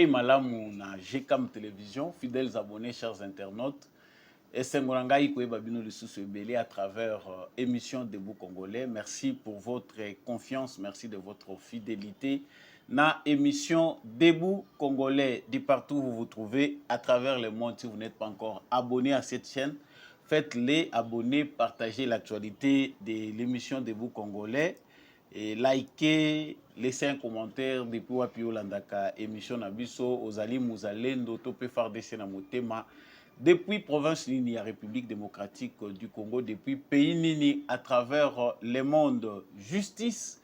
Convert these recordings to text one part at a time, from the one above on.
Boye malamu na GCAM Télévision, fidèles abonnés, chers internautes. Et Sengorangai Koeba Bino Lisusu Ebele à travers émission Debout Congolais. Merci pour votre confiance, merci de votre fidélité. Na émission Debout Congolais, de partout où vous vous trouvez, à travers le monde, si vous n'êtes pas encore abonné à cette chaîne, faites-les, abonnez, partagez l'actualité de l'émission Debout Congolais. Et likez, laissez un commentaire depuis Wapio Landaka, émission Nabiso, Ozali Mouzalendo, Topé Fardese na Motema, depuis province Nini, la République démocratique du Congo, depuis pays Nini, à travers le monde. Justice,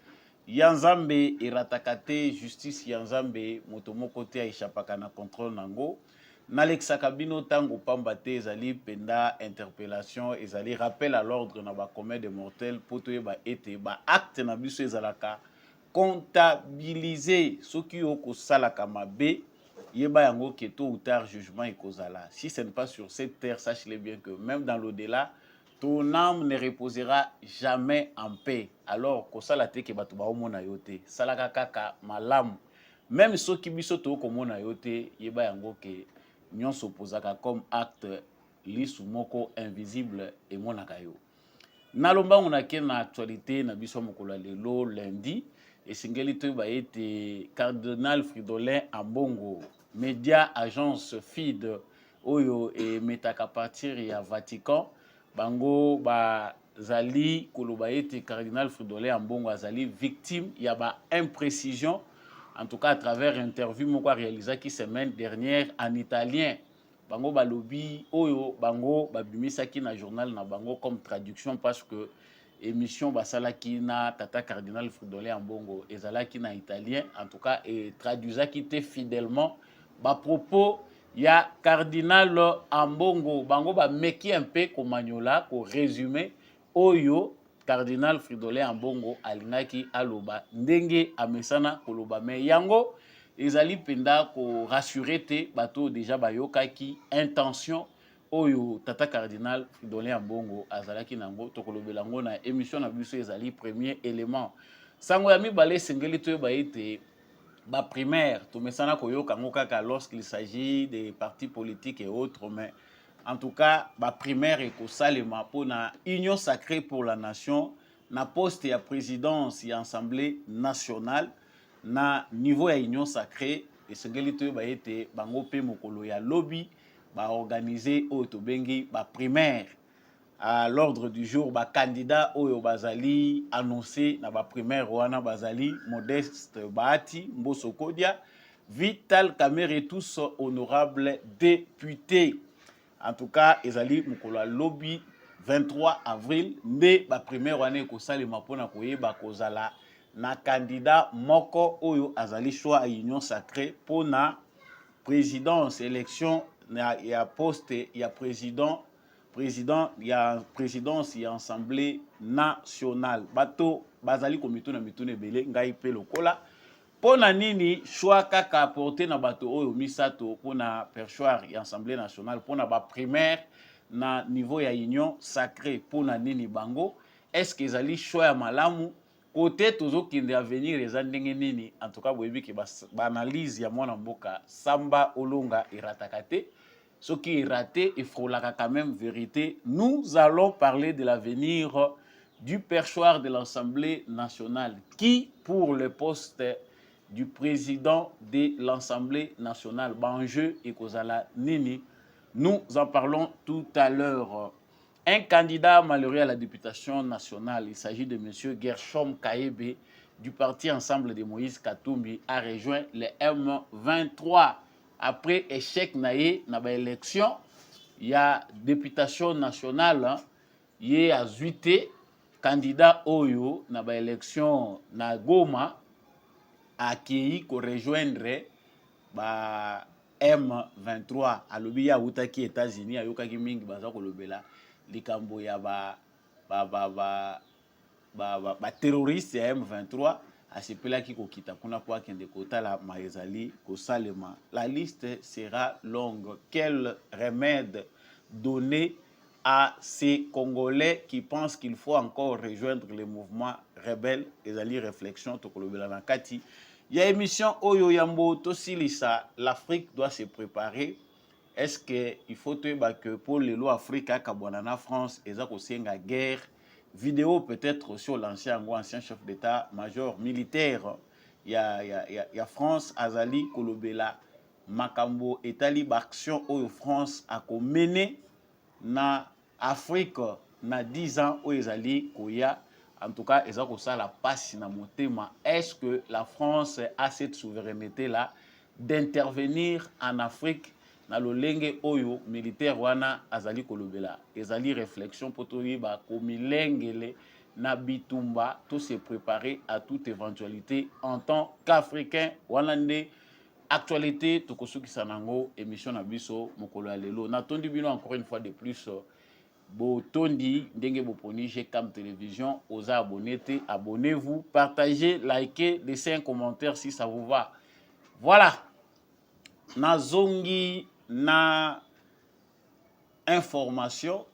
Yanzambe, Iratakate, justice Yanzambe, Motomo Kote Aishapaka na contrôle Nango. Nalexa Kabino Tango Pambate, ezali penda interpellation, ezali rappel à l'ordre na ba commun des mortels, potoye ba ete, ba acte na biso ezalaka, comptabiliser ce qui oko salaka mabe, yeba yango que tôt ou tard jugement ekozala. Si ce n'est pas sur cette terre, sachez-le bien que même dans l'au-delà, ton âme ne reposera jamais en paix. Alors, kosala te ke batu ba omona yote, salaka kaka malamu. Même ceux qui biso to komona yote, yeba yango ke nyon s'opposaka comme acte lisu moko invisible et monaka yo. Nalomba on a na actualité na biso mokolo lelo lundi et singeli to ba ete Cardinal Fridolin Ambongo média agence FID oyo et metaka partir ya Vatican bango ba zali koloba ete Cardinal Fridolin Ambongo azali victime ya ba imprécision. En tout cas, à travers l'interview que réalisé qui semaine dernière en italien, bango balobi oyo bango babimisa ki na journal na bango comme traduction parce que émission basala ki na tata Cardinal Fridolin Ambongo ezala ki na italien en tout cas et traduisa ki te fidèlement ba propos ya Cardinal Ambongo bango ba meki un peu ko maniola ko résumé oyo Cardinal Fridolin Ambongo alingaki aloba ndenge amesana koloba me yango ezali penda ko rassurer te bato déjà bayokaki intention oyo tata Cardinal Fridolin Ambongo azalaki nango tokolobela ngo na émission na biso ezali premier élément sango ya mibale sengeli to ba ete ba primaire tomesana koyoka ngo kaka lorsqu'il s'agit des partis politiques et autres mais en tout cas, la primaire est au Salema pour la Union sacrée pour la nation, na poste ya présidence et assemblée nationale, na niveau ya Union sacrée, et ce que l'on ba été bango pe mokolo ya lobby, ba organiser au tobengi ba primaire à l'ordre du jour, ba candidat oyo bazali annoncé na ba primaire wana bazali Modeste Bahati Mbosso Kodia, Vital Kamerhe tous honorables députés. En tout cas, ezali mokolo lobby 23 avril nde ba première année ko salema pona koyeba kozala na candidat moko oyo azali choix à union sacrée pona présidence élection ya poste ya président ya présidence ya assemblée nationale bato bazali komituna mituna ebele ngai pe lokola pona nini choix kaka apporté na bato oyo misato pona perchoir ya assemblée nationale pona ba primaire na niveau ya union sacrée pona nini bango est-ce que ezali choix ya malamu côté tozokende avenir eza ndenge nini en tout cas boyebi ke ba analyse ya mwana mboka Samba Olonga erataka te soki raté et frolaka quand même vérité nous allons parler de l'avenir du perchoir de l'Assemblée nationale qui pour le poste du président de l'Assemblée nationale. Banjeu et Kozala Nini. Nous en parlons tout à l'heure. Un candidat malheureux à la députation nationale, il s'agit de M. Gershom Kaebe du parti Ensemble de Moïse Katumbi, a rejoint le M23. Après échec naïe dans l'élection, il y a députation nationale, il y a 8 candidat Oyo dans l'élection na Goma accueilli ko rejoindre ba M23 alobi ya utaki États-Unis ayokaki mingi baza kolobela likambo ya ba terroriste ya M23 asepelaki kokita kuna kwa kende kotala maezali kosalema. La liste sera longue. Quel remède donner à ces Congolais qui pensent qu'il faut encore rejoindre les mouvements rebelles? Ezali réflexion tokolobela na kati Il y a émission Oyo Yambo Tosilisa, l'Afrique doit se préparer. Est-ce qu'il faut que pour les lois Afrique, Kabonana France, et ça aussi une guerre, vidéo peut-être sur l'ancien chef d'état-major militaire, il y a France, Azali, Kolobela, Makambo, Etali, Action Oyo France a mené na Afrique na 10 ans où Ezali Koya. En tout cas, ils ont ça la passe na motema. Est-ce que la France a cette souveraineté-là d'intervenir en Afrique na lolenge oyo militaire wana azali kolobela? Ezali réflexion pour tout ba komilengele na bitumba, tout se préparer à toute éventualité en tant qu'Africain wana nde actualité tokosuki sanango émission na biso mokolo ya lelo. Natondi bino encore une fois de plus. Botondi, Ndenge Boponi, Cam Télévision, osa abonner, abonnez-vous, partagez, likez, laissez un commentaire si ça vous va. Voilà. Na zongi na information.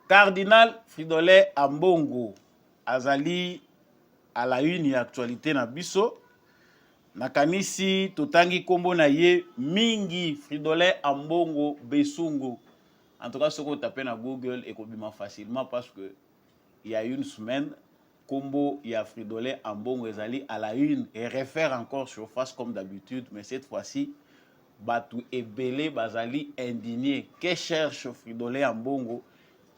Cardinal Fridolin Ambongo azali à la une et actualité na biso. Nakanisi totangi kombo na ye mingi Fridolin Ambongo Besungu. En tout cas, ce qu'on tape dans Google est facilement parce que il y a une semaine, Combo et Fridolin Ambongo ezali à la une et réfère encore sur face comme d'habitude, mais cette fois-ci, Batu et Belé Bazali indigné. Que cherche Fridolin Ambongo?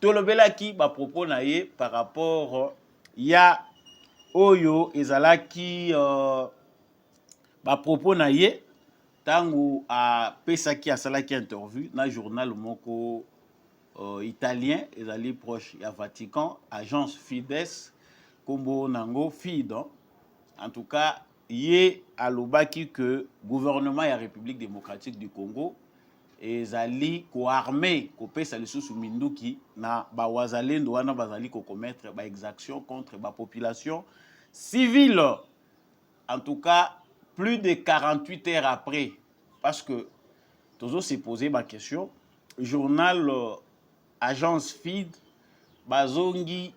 Tolobela qui ba propos naie par rapport ya Oyo ezalaki ba propos naie tangu a pesaki a salaki interview na journal moko italien, ils allaient proche du Vatican, agence Fides, Kombo Nango, Fidon. En tout cas, yé à l'obaki que le gouvernement de la République démocratique du Congo ils allaient co-armer, co-payer les sous Minduki, na bawazalendo wana bazali ko commettre ba exaction contre la population civile. En tout cas, plus de 48 heures après, parce que toujours s'est posé ma question, journal agence FID bazongi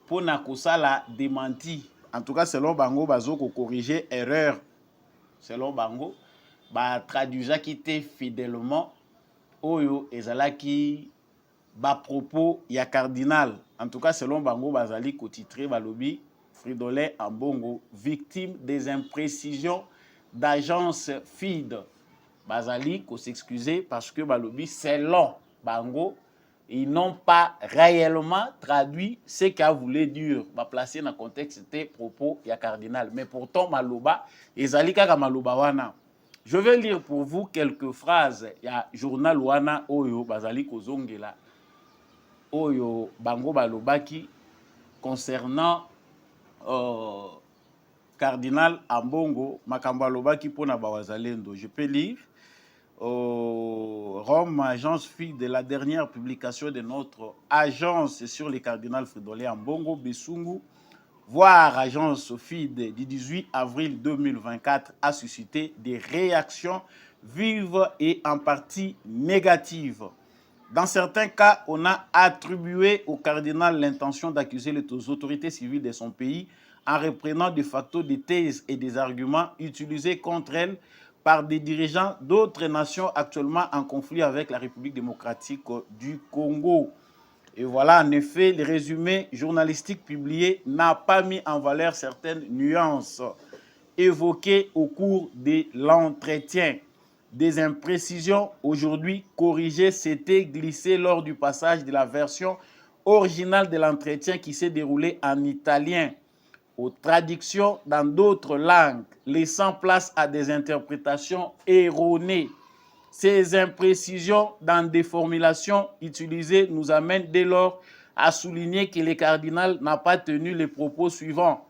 pona kosala démenti. En tout cas, selon Bango, bazoko corriger erreur. Selon Bango, ba traduisa qui était fidèlement oyo ezalaki ba propos ya cardinal. En tout cas, selon Bango, bazali ko titré balobi Fridolin Ambongo victime des imprécisions d'agence FID. Bazali ko s'excuser parce que balobi selon Bango ils n'ont pas réellement traduit ce qu'a voulu dire. Ba placer dans le contexte c'était propos ya cardinal. Mais pourtant maloba ezali kaka maloba wana. Je vais lire pour vous quelques phrases ya journal wana oyo bazali kozongela oyo bango balobaki concernant cardinal Ambongo makambo alobaki pona bawazalendo. Je peux lire Rome, agence fille de la dernière publication de notre agence sur les cardinal Fridolin Ambongo Besungu, voire agence FIDE du 18 avril 2024 a suscité des réactions vives et en partie négatives. Dans certains cas, on a attribué au cardinal l'intention d'accuser les autorités civiles de son pays en reprenant de facto des thèses et des arguments utilisés contre elle par des dirigeants d'autres nations actuellement en conflit avec la République démocratique du Congo. Et voilà, en effet, le résumé journalistique publié n'a pas mis en valeur certaines nuances évoquées au cours de l'entretien. Des imprécisions aujourd'hui corrigées s'étaient glissées lors du passage de la version originale de l'entretien qui s'est déroulé en italien aux traductions dans d'autres langues, laissant place à des interprétations erronées. Ces imprécisions dans des formulations utilisées nous amènent dès lors à souligner que le cardinal n'a pas tenu les propos suivants.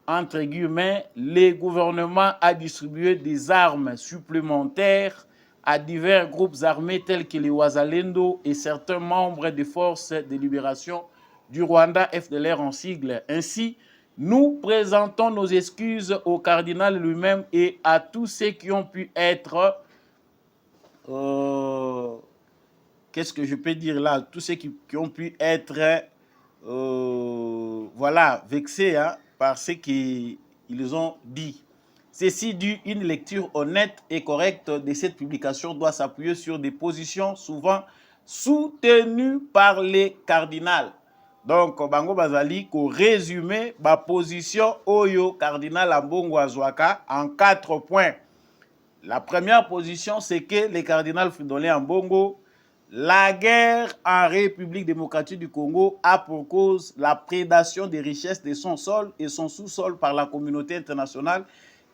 Entre guillemets, le gouvernement a distribué des armes supplémentaires à divers groupes armés tels que les Wazalendo et certains membres des forces de libération du Rwanda, FDLR en sigle. Ainsi, nous présentons nos excuses au cardinal lui-même et à tous ceux qui ont pu être, qu'est-ce que je peux dire là, tous ceux qui ont pu être, voilà, vexés hein, par ce qu'ils ont dit. Ceci dit, une lecture honnête et correcte de cette publication doit s'appuyer sur des positions souvent soutenues par les cardinals. Donc, bango bazali ko résumer ba position oyo cardinal Ambongo Azwaka en 4 points. La première position, c'est que le cardinal Fridolin Ambongo, la guerre en République démocratique du Congo a pour cause la prédation des richesses de son sol et son sous-sol par la communauté internationale,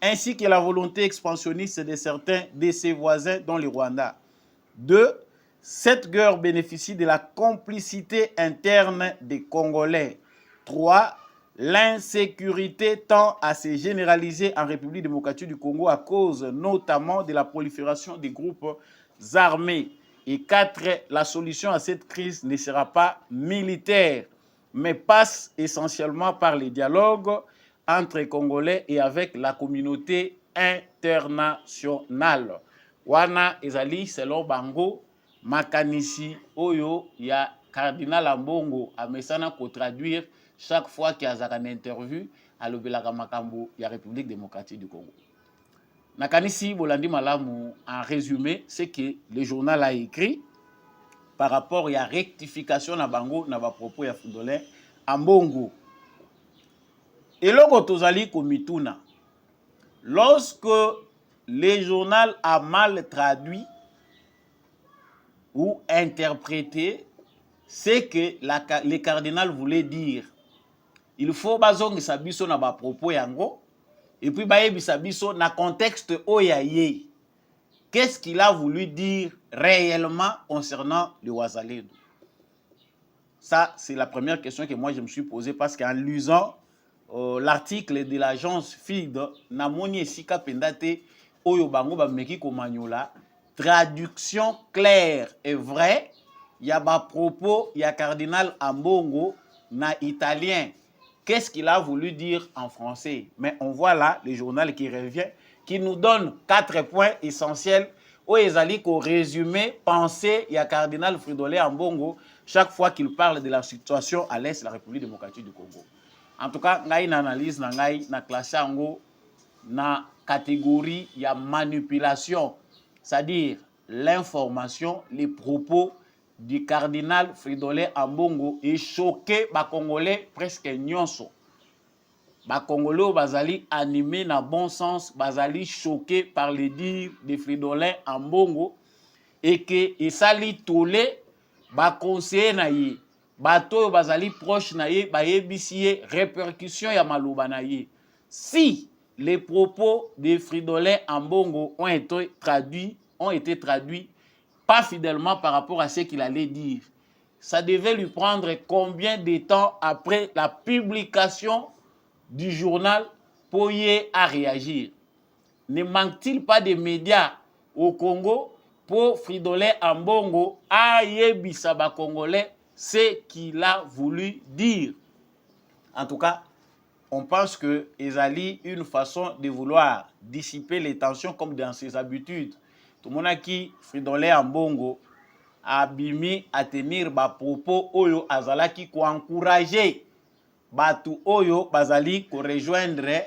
ainsi que la volonté expansionniste de certains de ses voisins, dont le Rwanda. 2. Cette guerre bénéficie de la complicité interne des Congolais. 3. L'insécurité tend à se généraliser en République démocratique du Congo à cause notamment de la prolifération des groupes armés. Et 4. La solution à cette crise ne sera pas militaire, mais passe essentiellement par les dialogues entre Congolais et avec la communauté internationale. Wana ezali selon bango makanisi oyo ya cardinal Ambongo amesana ko traduire chaque fois qu'il y a une interview à l'obelaka makambo ya République démocratique du Congo. Nakanisi bolandi malamu en résumé, c'est que le journal a écrit par rapport à la rectification na bango na ba propos ya Fridolin Ambongo. Et loko tozali komituna. Lorsque le journal a mal traduit ou interprété ce que le cardinal voulait dire, il faut bazongisa biso na ba propos yango et puis bayebisa biso na contexte oyaye. Qu'est-ce qu'il a voulu dire réellement concernant le Wazalendo? Ça, c'est la première question que moi je me suis posée parce qu'en lisant l'article de l'agence FID, namoni esika pendate oyo bango ba meki komanyola traduction claire et vraie ya ba propos ya cardinal Ambongo na italien. Qu'est-ce qu'il a voulu dire en français? Mais on voit là le journal qui revient, qui nous donne 4 points essentiels où ezali ko résumer pensée ya cardinal Fridolin Ambongo chaque fois qu'il parle de la situation à l'est de la République démocratique du Congo. En tout cas, ngai na analyse na ngai na classé yango na catégorie ya manipulation, c'est-à-dire l'information, les propos du cardinal Fridolin Ambongo est choqué ba Congolais presque nyonso. Ba Congolais bazali animé na bon sens, bazali choqué par les dires de Fridolin Ambongo et que esali tolé ba conseiller na ye. Bato bazali proche na ye, bayebisi ye répercussion ya maloba na ye. Si les propos de Fridolin Ambongo ont été traduits pas fidèlement par rapport à ce qu'il allait dire, ça devait lui prendre combien de temps après la publication du journal pour y réagir? Ne manque-t-il pas de médias au Congo pour Fridolin Ambongo ayebisa ba Congolais ce qu'il a voulu dire? En tout cas, on pense que ezali une façon de vouloir dissiper les tensions comme dans ses habitudes. Tout le monde a qui Fridolin Ambongo a bimi à tenir ba propos oyo azalaki ko encourager batu oyo bazali ko rejoindre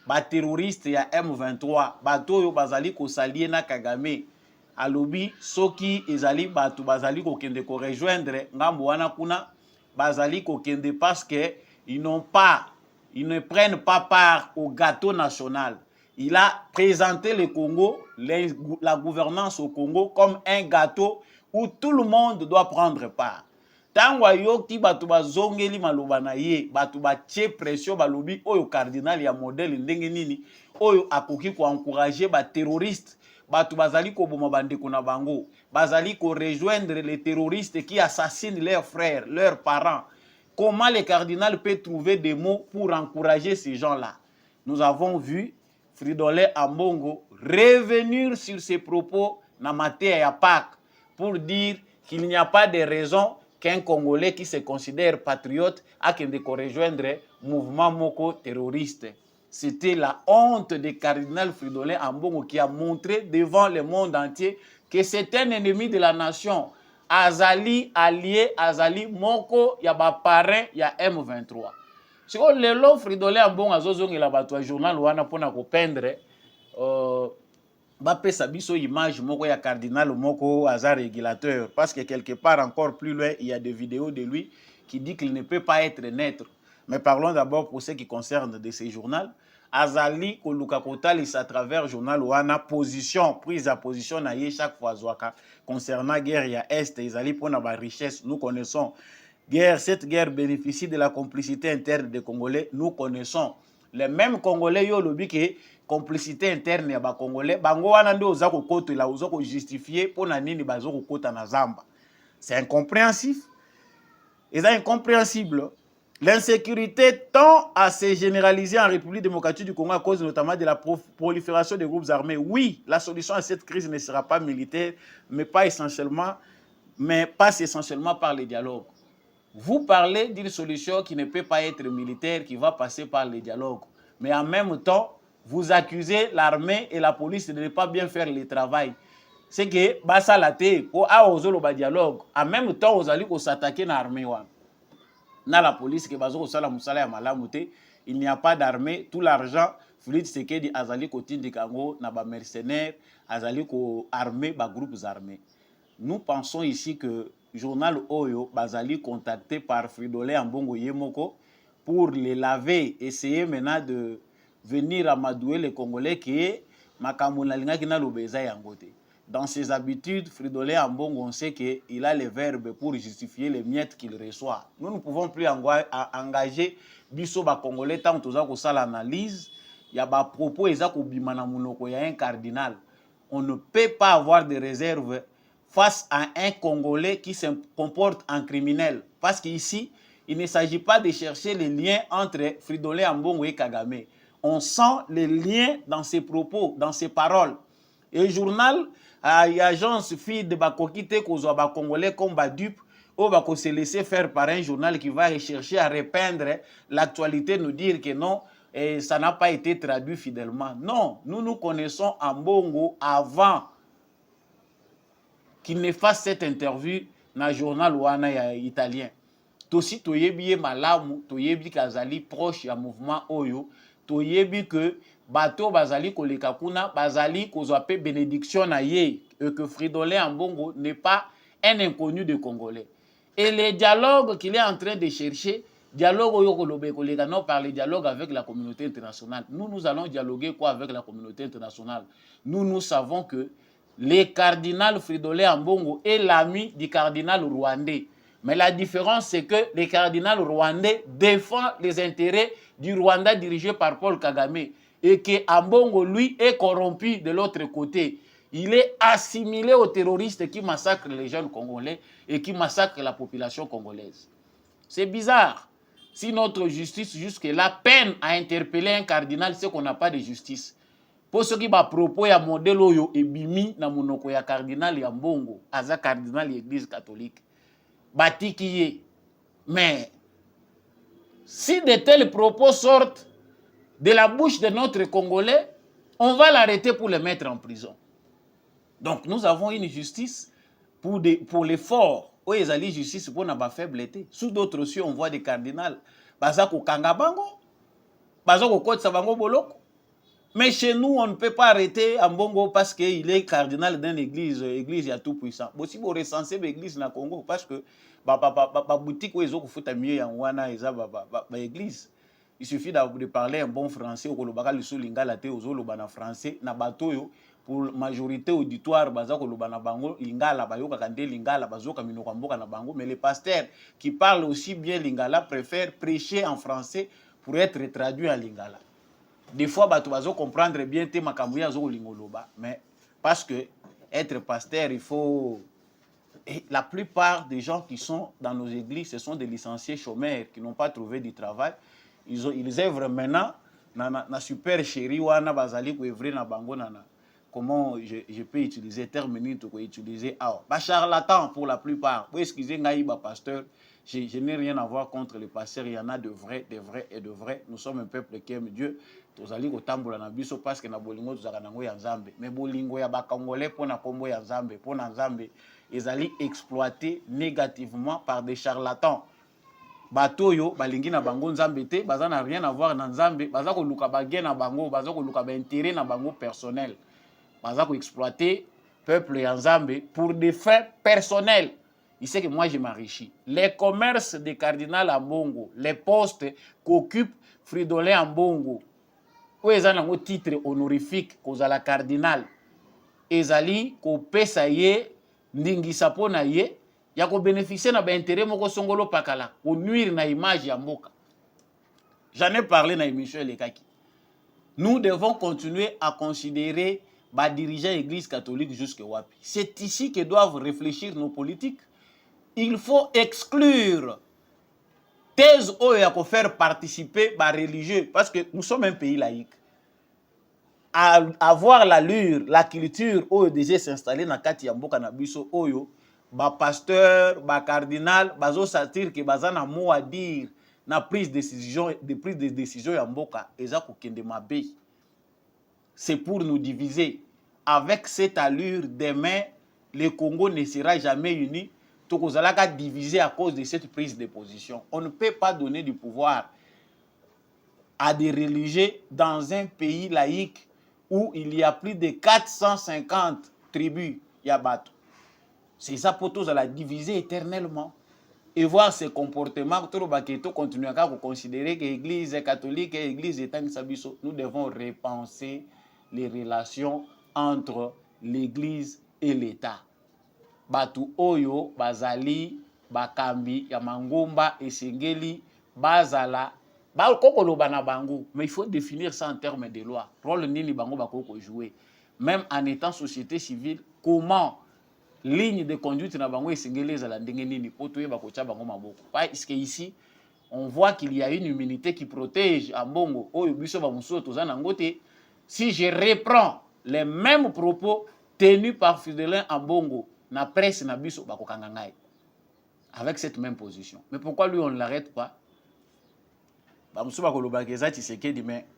ba terroriste ya M23, batu oyo bazali ko s'allier na Kagame. Alobi soki ezali batu bazali ko kende ko rejoindre ngambo wana kuna bazali ko kende parce que ils ne prennent pas part au gâteau national. Il a présenté le Congo, la gouvernance au Congo comme un gâteau où tout le monde doit prendre part. Tango yoki batu bazongeli maloba na ye, batu ba tie pression balobi oyo cardinal ya modèle ndenge nini oyo akoki ko encourager ba terroristes, batu bazali ko boma bandeko na bango, bazali ko rejoindre les terroristes qui assassinent leurs frères, leurs parents. Comment le cardinal peut trouver des mots pour encourager ces gens-là? Nous avons vu Fridolin Ambongo revenir sur ses propos dans matière à Pâques pour dire qu'il n'y a pas de raison qu'un Congolais qui se considère patriote a qu'un de rejoindre mouvement moko terroriste. C'était la honte du cardinal Fridolin Ambongo qui a montré devant le monde entier que c'est un ennemi de la nation. Azali allié, Azali moko ya ba parrain ya M23. Si on le lo Fridolin Ambongo azozongela bato ya journal wana pona ko pendre bapesa biso image moko ya cardinal moko aza régulateur, parce que quelque part encore plus loin il y a des vidéos de lui qui dit qu'il ne peut pas être neutre. Mais parlons d'abord pour ce qui concerne de ces journaux. Azali koluka kotalisa à travers journal wana position prise à position na ye chaque fois zwaka concernant guerre ya est ezali pona ba richesse. Nous connaissons guerre, cette guerre bénéficie de la complicité interne des Congolais. Nous connaissons les mêmes Congolais yo lobi ke complicité interne ya ba Congolais bango wana ndio oza kokoto la oza ko justifier pona nini bazo kokota na zamba. C'est incompréhensif. C'est incompréhensible. L'insécurité tend à se généraliser en République démocratique du Congo à cause notamment de la prolifération des groupes armés. Oui, la solution à cette crise ne sera pas militaire, mais passe essentiellement par le dialogue. Vous parlez d'une solution qui ne peut pas être militaire, qui va passer par le dialogue. Mais en même temps, vous accusez l'armée et la police de ne pas bien faire le travail. C'est que basa la te pour aozolo ba dialogue. En même temps, vous allez s'attaquer à l'armée wan. Na la police que bazo sala musala ya malamu te, il n'y a pas d'armée, tout l'argent Félix Tshisekedi azali ko tindikango na ba mercenaires, azali ko armé ba groupes armés. Nous pensons ici que journal Oyo bazali contacté par Fridolin Ambongo Yemoko pour les laver, essayer maintenant de venir amadouer les Congolais qui est makamuna linga kina lobeza yangote. Dans ses habitudes, Fridolin Ambongo, on sait qu'il a les verbes pour justifier les miettes qu'il reçoit. Nous ne pouvons plus engager biso ba Congolais tant que nous ça l'analyse. Il y a des propos il y a un cardinal. On ne peut pas avoir de réserve face à un Congolais qui se comporte en criminel. Parce qu'ici, il ne s'agit pas de chercher les liens entre Fridolin Ambongo et Kagame. On sent les liens dans ses propos, dans ses paroles. Et le journal, il y a agence fille de Bakokite Kozwa Congolais comme Badup, ou Bako se laisser faire par un journal qui va rechercher à repeindre l'actualité, nous dire que non, et ça n'a pas été traduit fidèlement. Non, nous connaissons Ambongo avant qu'il ne fasse cette interview dans le journal wana italien. Tosi toyebi malamu, toyebi kazali proche ya mouvement Oyo, toyebi que bateau bazali koleka kuna, bazali kozwa pe bénédiction na ye, et que Fridolin Ambongo n'est pas un inconnu de Congolais. Et le dialogue qu'il est en train de chercher, dialogue Oyo kolobe koleka, non par le dialogue avec la communauté internationale. Nous allons dialoguer quoi avec la communauté internationale? Nous savons que le cardinal Fridolin Ambongo est l'ami du cardinal rwandais. Mais la différence, c'est que le cardinal rwandais défend les intérêts du Rwanda dirigé par Paul Kagame et que Ambongo, lui, est corrompu de l'autre côté. Il est assimilé aux terroristes qui massacrent les jeunes Congolais et qui massacrent la population congolaise. C'est bizarre. Si notre justice jusque-là peine à interpeller un cardinal, c'est qu'on n'a pas de justice. Pour ceux qui ba propos ya modèle oyo ebimi na monoko ya cardinal ya Mbongo, aza cardinal de l'église catholique. Batikiye. Mais si de tels propos sortent de la bouche de notre Congolais, on va l'arrêter pour le mettre en prison. Donc nous avons une justice pour les forts. Oui, ils ont justice pour na ba faiblesse. Sous d'autres cieux, on voit des cardinals. Bazako kangabango, bazako kotsa bango boloko. Mais chez nous, on ne peut pas arrêter Ambongo parce qu'il est cardinal d'une église, église à tout puissant. Si vous recensez l'église dans le Congo, parce que la boutique où ils ont fait mieux en wana église. Il suffit de parler un bon français au Kolobaka le lingala te ozo lobana français na bato pour majorité auditoire bazako lobana bango lingala bayoka kande lingala bazoka minoko mboka na bango, mais les pasteurs qui parlent aussi bien lingala préfèrent prêcher en français pour être traduit en lingala. Des fois, bato bazo comprendre bien te makambo ya zo lingoloba, mais parce que être pasteur, il faut. Et la plupart des gens qui sont dans nos églises, ce sont des licenciés chômeurs qui n'ont pas trouvé du travail. Ils œuvrent maintenant na super chéri wana bazali ko œuvrer na bango nana. Comment je peux utiliser terme minute ko utiliser ba charlatan pour la plupart. Vous excusez ngai ba pasteur. Je n'ai rien à voir contre les pasteurs, il y en a de vrais et de vrais. Nous sommes un peuple qui aime Dieu. Tozali ko tambola na biso parce que na bolingo tozaka nango ya Nzambe. Mais bolingo ya ba Congolais pona kombo ya Nzambe, pona Nzambe, ezali exploité négativement par des charlatans. batoyo balingi na bango nzambe te, baza na rien à voir na nzambe, baza ko luka ba gain na bango, baza ko luka ba intérêt na bango personnel. Baza ko exploiter peuple ya nzambe pour des fins personnelles. Il sait que moi je m'enrichis. Les commerces des cardinals à Mbongo, les postes qu'occupe Fridolin à Mbongo, où ils ont un titre honorifique kozala cardinal, ezali ko pesa ye ndingisa pona ye ya ko bénéficier na ba intérêt moko songolo pakala ko nuire na image ya mboka. J'en ai parlé dans l'émission Lekaki. Nous devons continuer à considérer les dirigeants de l'Église catholique jusqu'à Wapi. C'est ici que doivent réfléchir nos politiques. Il faut exclure thèse oyo ya faire participer les religieux parce que nous sommes un pays laïque. À avoir l'allure, la culture oyo déjà s'installer dans kati ya mboka na biso oyo ba pasteur, ba cardinal, bazo satir que bazana mot à dire na prise de décision ya mboka eza ko kende mabe. C'est pour nous diviser. Avec cette allure, demain, le Congo ne sera jamais uni. Tokozalaka divisé à cause de cette prise de position. On ne peut pas donner du pouvoir à des religieux dans un pays laïque où il y a plus de 450 tribus Yabato. C'est ça pour tous à la diviser éternellement. Et voir ces comportements, continuer à considérer que l'Église catholique et l'Église est un sabiso. Nous devons repenser les relations entre l'Église et l'État. Batu oyo, bazali, bakambi, yamangomba, esengeli, bazala, kokoloba na bango. Mais il faut définir ça en termes de loi. Rôle nini bango bakoko jouer. Même en étant société civile, comment ligne de conduite na bango esengeli ezala ndenge nini poto ye bakocha bango maboko. Parce que ici, on voit qu'il y a une immunité qui protège à Mbongo. Oyo biso ba muso tozana ngote. Si je reprends les mêmes propos tenus par Fridolin Ambongo, na presse na biso bakokanga ngai avec cette même position. Mais pourquoi lui on ne l'arrête pas? Mais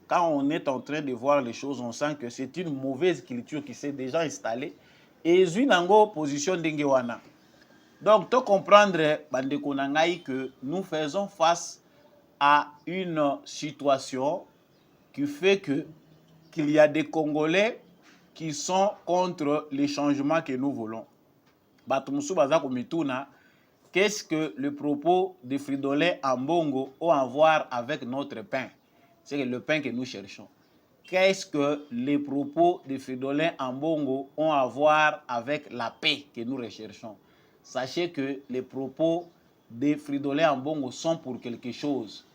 quand on est en train de voir les choses, on sent que c'est une mauvaise culture qui s'est déjà installée et une position d'Engewana. Donc, tu comprendre bandeko na ngai que nous faisons face à une situation qui fait que qu'il y a des Congolais qui sont contre les changements que nous voulons. Qu'est-ce que le propos de Fridolin Ambongo ont à voir avec notre pain? C'est le pain que nous cherchons. Qu'est-ce que les propos de Fridolin Ambongo ont à voir avec la paix que nous recherchons? Sachez que les propos de Fridolin Ambongo sont pour quelque chose.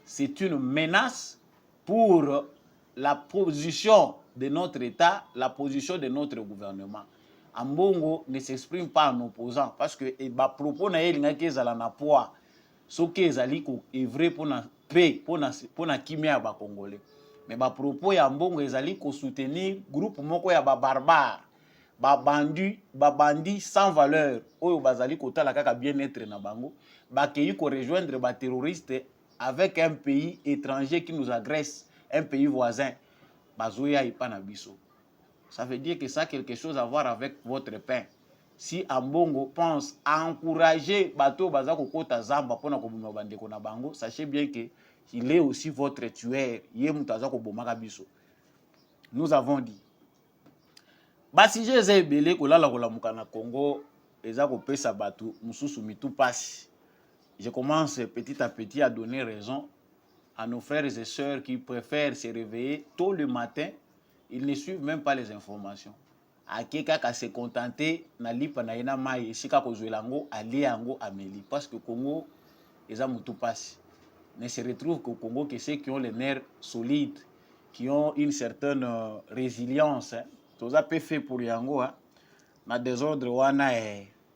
C'est une menace pour la position de notre État, la position de notre gouvernement. Ambongo ne s'exprime pas en opposant parce que les propos na yelinga kezala na poids. Ce qui est vrai pour la paix, pour la kimia ba Congolais. Mais les propos ya Ambongo ezali ko soutenir groupe moko ya ba barbare, ba bandi sans valeur oyo bazali kotala kaka bien-être na bango, ba keyi ko rejoindre ba terroristes avec un pays étranger qui nous agresse, un pays voisin. Bazoya ipana biso. Ça veut dire que ça a quelque chose à voir avec votre pain. Si Ambongo pense à encourager Bato Bazako Kota Zamba pour na kobuma bandeko na bango, sachez bien que il est aussi votre tueur. Yemutazako bomaka biso. Nous avons dit. Basi je zebele kolala kolamuka na Congo, ezako pesa Bato mususu mitu pasi. Je commence petit à petit à donner raison à nos frères et sœurs qui préfèrent se réveiller tôt le matin. Ils ne suivent même pas les informations. Akeka ka se contenter na lipa na ina mai sika ko zwelango ali yango ameli parce que Congo eza mutu pasi. Ne se retrouve qu'au Congo que ceux qui ont les nerfs solides, qui ont une certaine résilience, tout ça peut fait pour yango na désordre wana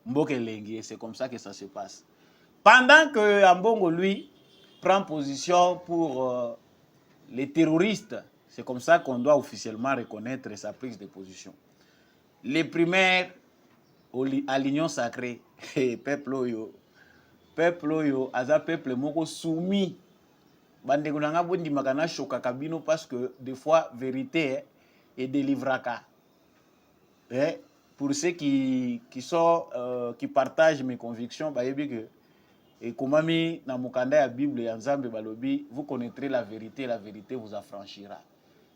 mboke lengi, c'est comme ça que ça se passe. Pendant que Ambongo lui prend position pour les terroristes. C'est comme ça qu'on doit officiellement reconnaître sa prise de position. Les primaires à l'union sacrée, peuple oyo, aza peuple moko soumis. Bandeko nanga bondi makana choka kabino parce que des fois vérité et délivraka. Pour ceux qui partagent mes convictions, bah que Et comme ami na mukanda ya Bible ya Nzambe balobi, vous connaîtrez la vérité vous affranchira.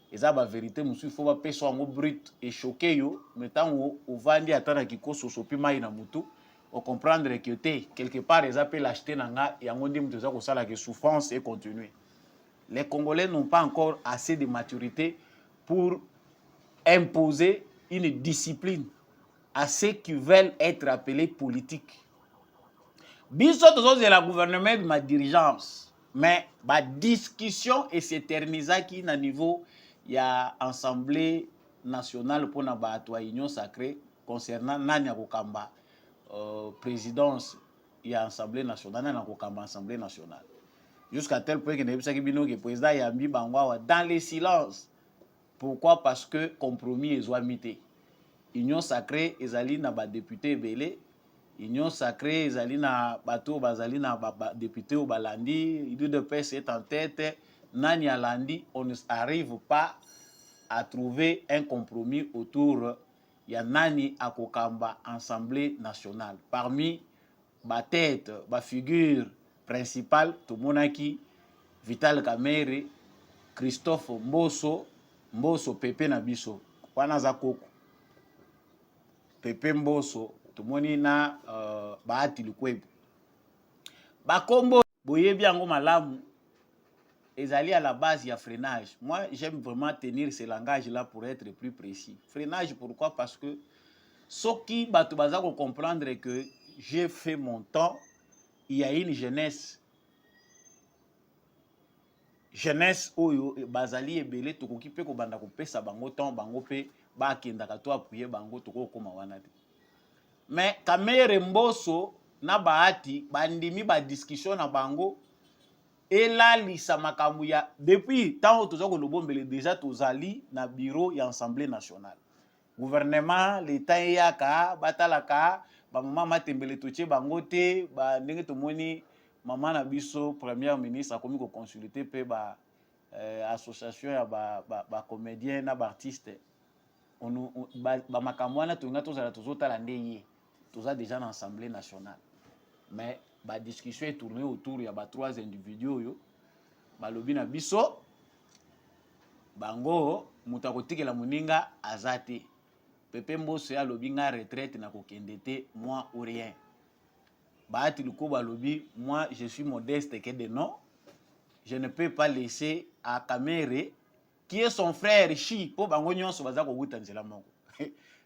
Et ça, la vérité, il faut pas faire un brut et choqué yo, mais tant au vandi atana kiko sosopi mai na mutu, on comprendre que quelque part ils appellent l'acheter nanga et on dit que ça la souffrance et continuer. Les Congolais n'ont pas encore assez de maturité pour imposer une discipline à ceux qui veulent être appelés politiques. Biso tous la gouvernement de ma dirigeance, mais ma discussion et s'éternisa qui na niveau il y a assemblée nationale pour na ba union sacrée concernant nani akokamba présidence il y a assemblée nationale nani akokamba assemblée nationale jusqu'à tel point que nebisaki bino que président yambi bangwa dans le silence. Pourquoi? Parce que compromis ezwa mité. Union sacrée ezali na ba député belé. Union sacrée, ezali na bateau, bazali na député au balandi, l'UDPS est en tête, nani alandi, on n'arrive pas à trouver un compromis autour ya nani akokamba Assemblée nationale. Parmi ba tête, ba figure principale, tomonaki Vital Kamerhe, Christophe Mboso Pepe na biso, wana za koko. Pepe Mboso tomoni na Bahati Lukwebo bakombo boyebi yango malamu ezali à la base ya freinage. Moi j'aime vraiment tenir ce langage là pour être plus précis. Freinage pourquoi? Parce que soki bato baza ko comprendre que j'ai fait mon temps, il y a une jeunesse oyo bazali ebele tokoki pe ko banda ko pesa bango temps bango pe ba kendaka to appuyer bango toko koma wana te. Mais Kamerhe Mboso na Bahati bandimi ba discussion na bango elalisa makambo ya depuis tant toza ko lobombele déjà tozali na bureau ya Assemblée nationale. Gouvernement l'état yaka batalaka ba mama matembele toche bango te ba ndenge tomoni mama na biso première ministre akomi ko consulter pe ba association ya ba comédien na ba artiste on ba makambo wana tonga tozala tozotala ndeye. Tous a déjà dans l'Assemblée nationale. Mais la discussion est tournée autour, il y a trois individus. Balobi na biso, bango, mutakotike la muninga azate. Pepe Mboso ya lobi nga retraite na kokendete, moi ou rien. Bahati Lukwebo balobi, moi je suis modeste que de non. Je ne peux pas laisser à Kamerhe, qui est son frère Chi, pour bango nyonso baza ko wuta nzela moko.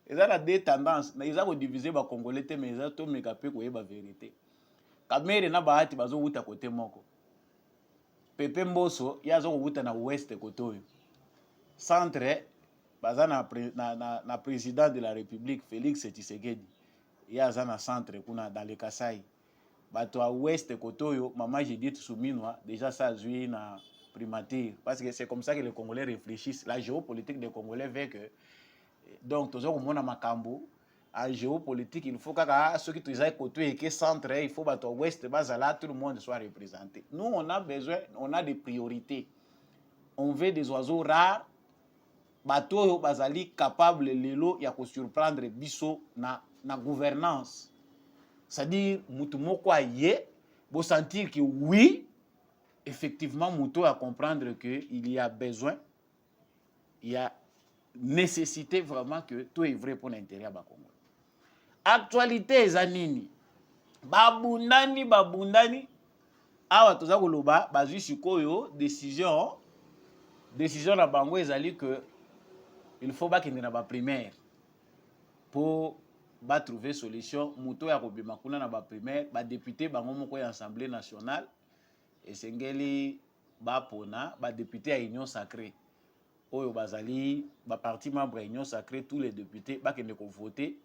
Ils ont deux tendances. Ils ont divisé les Congolais, mais ils ont tout mégapé pour la vérité. Kamerhe na Bahati bazo wuta côté moko. Pepe Mboso, il y a zo wuta na ouest côté oyo. Centre, baza na président de la République Félix Tshisekedi. Il y a za na centre kuna dans le Kasai. Bato à ouest côté oyo, maman Judith Suminwa, déjà ça joué na primature parce que c'est comme ça que les Congolais réfléchissent. La géopolitique des Congolais veut que donc toujours comme on a makambo en géopolitique il faut que ceux qui sont côté et qui centre il faut que ouest là tout le monde soit représenté. Nous on a besoin, on a des priorités, on veut des oiseaux rares bateau bazali capable lelo ya ko surprendre biso na gouvernance, c'est-à-dire mutu moko aye bo sentir que oui effectivement mutu a comprendre que il y a besoin, il y a nécessité vraiment que tout est vrai pour l'intérêt à Congo. Actualité zanini babundani awa toza koloba bazwi sikoyo décision na bango ezali que il faut bakende na ba primaire pour ba trouver solution muto ya kobima kuna na ba primaire ba député bango moko ya Assemblée nationale esengeli ba pona ba député à union sacrée oyo bazali ba parti membre ya union sacrée, tous les députés bakende ko voter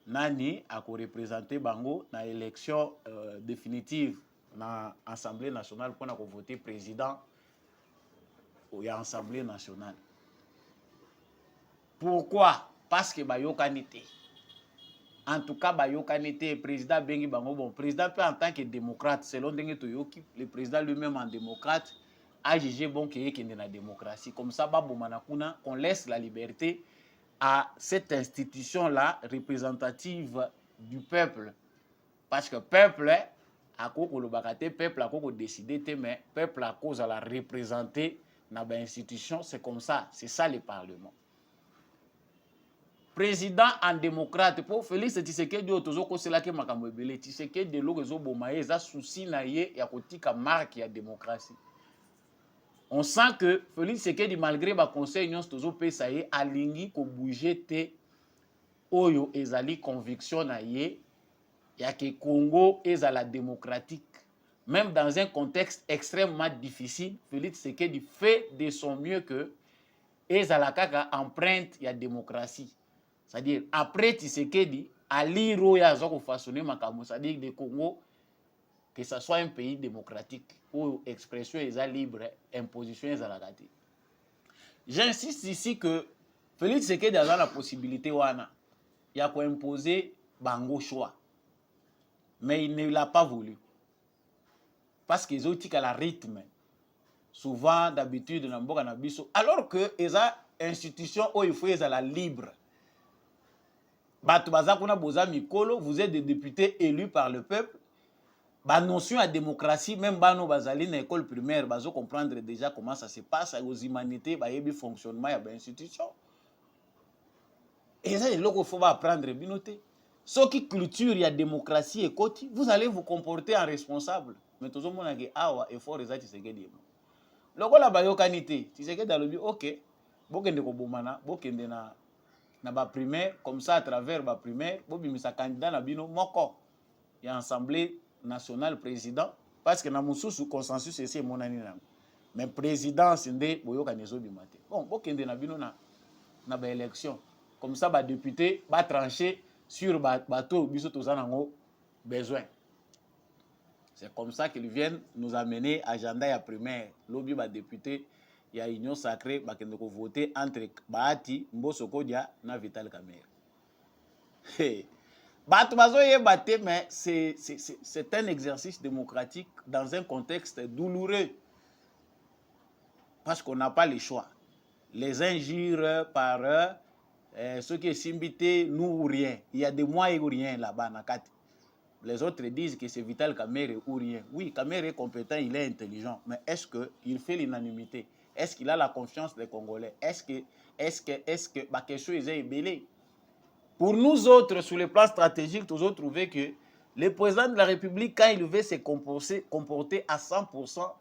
nani a ko représenter bango na élection définitive na Assemblée nationale pour na ko voter président ya Assemblée nationale. Pourquoi? Parce que bayokani te. En tout cas bayokani te président bengi bango bon président peut en tant que démocrate selon ndenge toyoki le président lui-même en démocrate a jugé bon qu'il y ait la démocratie. Comme ça, qu'on laisse la liberté à cette institution-là représentative du peuple. Parce que le peuple, akoko le bakate peuple akoko décider te mais peuple à cause à la représenter na ba institution, c'est comme ça, c'est ça le parlement. Président en démocrate pour Félix Tshisekedi otozo ko selake makambo ebele Tshisekedi de lo rezo bomaye za souci na ye ya kotika marque ya démocratie. On sent que Félix Tshisekedi malgré ba conseil nyonso tozo pesa ye alingi ko bouger te oyo ezali conviction na ye ya que Congo ezala démocratique. Même dans un contexte extrêmement difficile, Félix Tshisekedi fait de son mieux que ezala kaka empreinte ya démocratie. C'est-à-dire après Tshisekedi ali roya zoko façonner makambo, c'est-à-dire de Congo que ça soit un pays démocratique où expression est libre, imposition est la gâte. J'insiste ici que Félix Tshisekedi a la possibilité wana ya ko imposer bango choix. Mais il ne l'a pas voulu. Parce qu'ils ont dit qu'à la rythme, souvent d'habitude, alors que les institutions où il faut être la libre. Vous êtes des députés élus par le peuple. La notion de démocratie, même dans l'école primaire, vous comprendre déjà comment ça se passe aux humanités, le fonctionnement de l'institution. Et ça, c'est ce qu'il faut apprendre. Ce qui clôture la démocratie et côté, vous allez vous comporter en responsable. Mais tout le monde a dit, ah, il faut résoudre ce que dit. Le gars là, il y a canité. Tu sais que dans le but, ok, bokende ko bomana, bokende na ba primaire, comme ça à travers ba primaire, bobimisa candidat na bino moko. Il y a assemblée nationale président parce que na mususu consensus c'est mon ani na. Mais président sinde boyo kanezo bimate. Bon, bokende na bino na ba élection. Comme ça ba député ba trancher sur bateau biso tozanango besoin. C'est comme ça qu'ils viennent nous amener à agenda ya primaire. Lobby ba député ya union sacrée ba kende ko voter entre Bahati Mbosso Kodia na Vital Kamerhe. Hey. Bato bazo ye baté mais c'est un exercice démocratique dans un contexte douloureux. Parce qu'on n'a pas le choix. Les injures par ceux qui sont invités, nous ou rien. Il y a des moyens ou rien là-bas. Les autres disent que c'est Vital Kamerhe ou rien. Oui, Kamerhe est compétent, il est intelligent. Mais est-ce qu'il fait l'unanimité? Est-ce qu'il a la confiance des Congolais? Est-ce que bah, quelque chose est belé? Pour nous autres, sur le plan stratégique, nous avons trouvé que le président de la République, quand il veut se comporter à 100%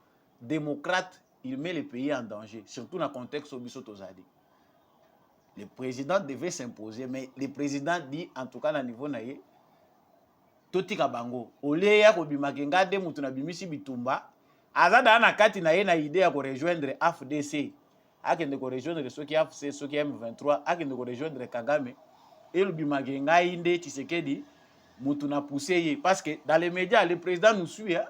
démocrate, il met le pays en danger. Surtout dans le contexte où Tozadi. Le président devait s'imposer, mais le président dit, en tout cas, à niveau naïe, Totika Bango, Oleya Kobimakenga de Mutuna Bimisi Bitumba, Azada na kati na ye na idée à rejoindre AFDC, à qui ne rejoindre ceux qui AFC, ceux qui M23, à qui ne rejoindre Kagame, et le Bimakenga Inde Tshisekedi, Mutuna poussé, parce que dans les médias, le président nous suit, hein.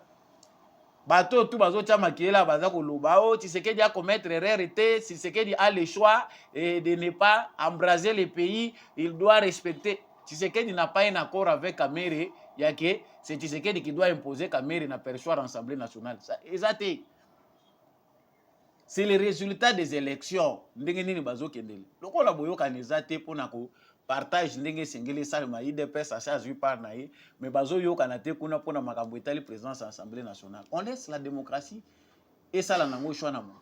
Bateau tout bazo chama kiela bazako lobao Tshisekedi a commettre erreur et Tshisekedi a le choix de ne pas embraser le pays, il doit respecter. Tshisekedi n'a pas un accord avec Kamerhe, il y a que c'est Tshisekedi qui doit imposer Kamerhe na perchoir à l'Assemblée nationale. Exact. C'est le résultat des élections. Ndenge nini bazo kendeli. Lokola boyoka nezate pona ko partage ndenge sengeli salma IDPS à charge par naï mais bazo yoka na te kuna pona makambo etali présidence à l'Assemblée nationale. On laisse la démocratie et ça la nango choix na mo.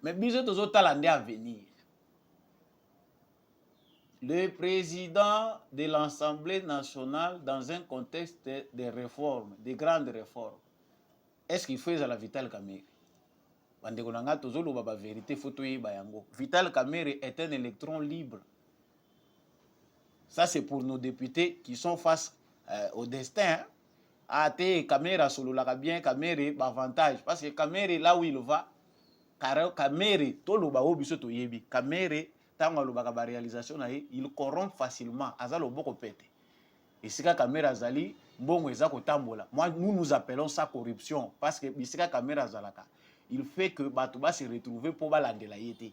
Mais biso tozo talande à venir. Le président de l'Assemblée nationale dans un contexte de réformes, de grandes réformes. Est-ce qu'il faut la Vital Kamerhe? Bandekonanga tozolo baba vérité photo bayango. Vital Kamerhe est un électron libre. Ça c'est pour nos députés qui sont face au destin. Ah te Kamerhe solo la bien Kamerhe avantage parce que Kamerhe là où il va Kamerhe tolo ba obiso to yebi Kamerhe tango alobaka ba réalisation na ye il corrompt facilement azalo boko pete. Et sika Kamerhe azali mbongo eza kotambola. Moi nous appelons ça corruption parce que bisika Kamerhe azalaka il fait que Batouba se retrouve pour balandela yete.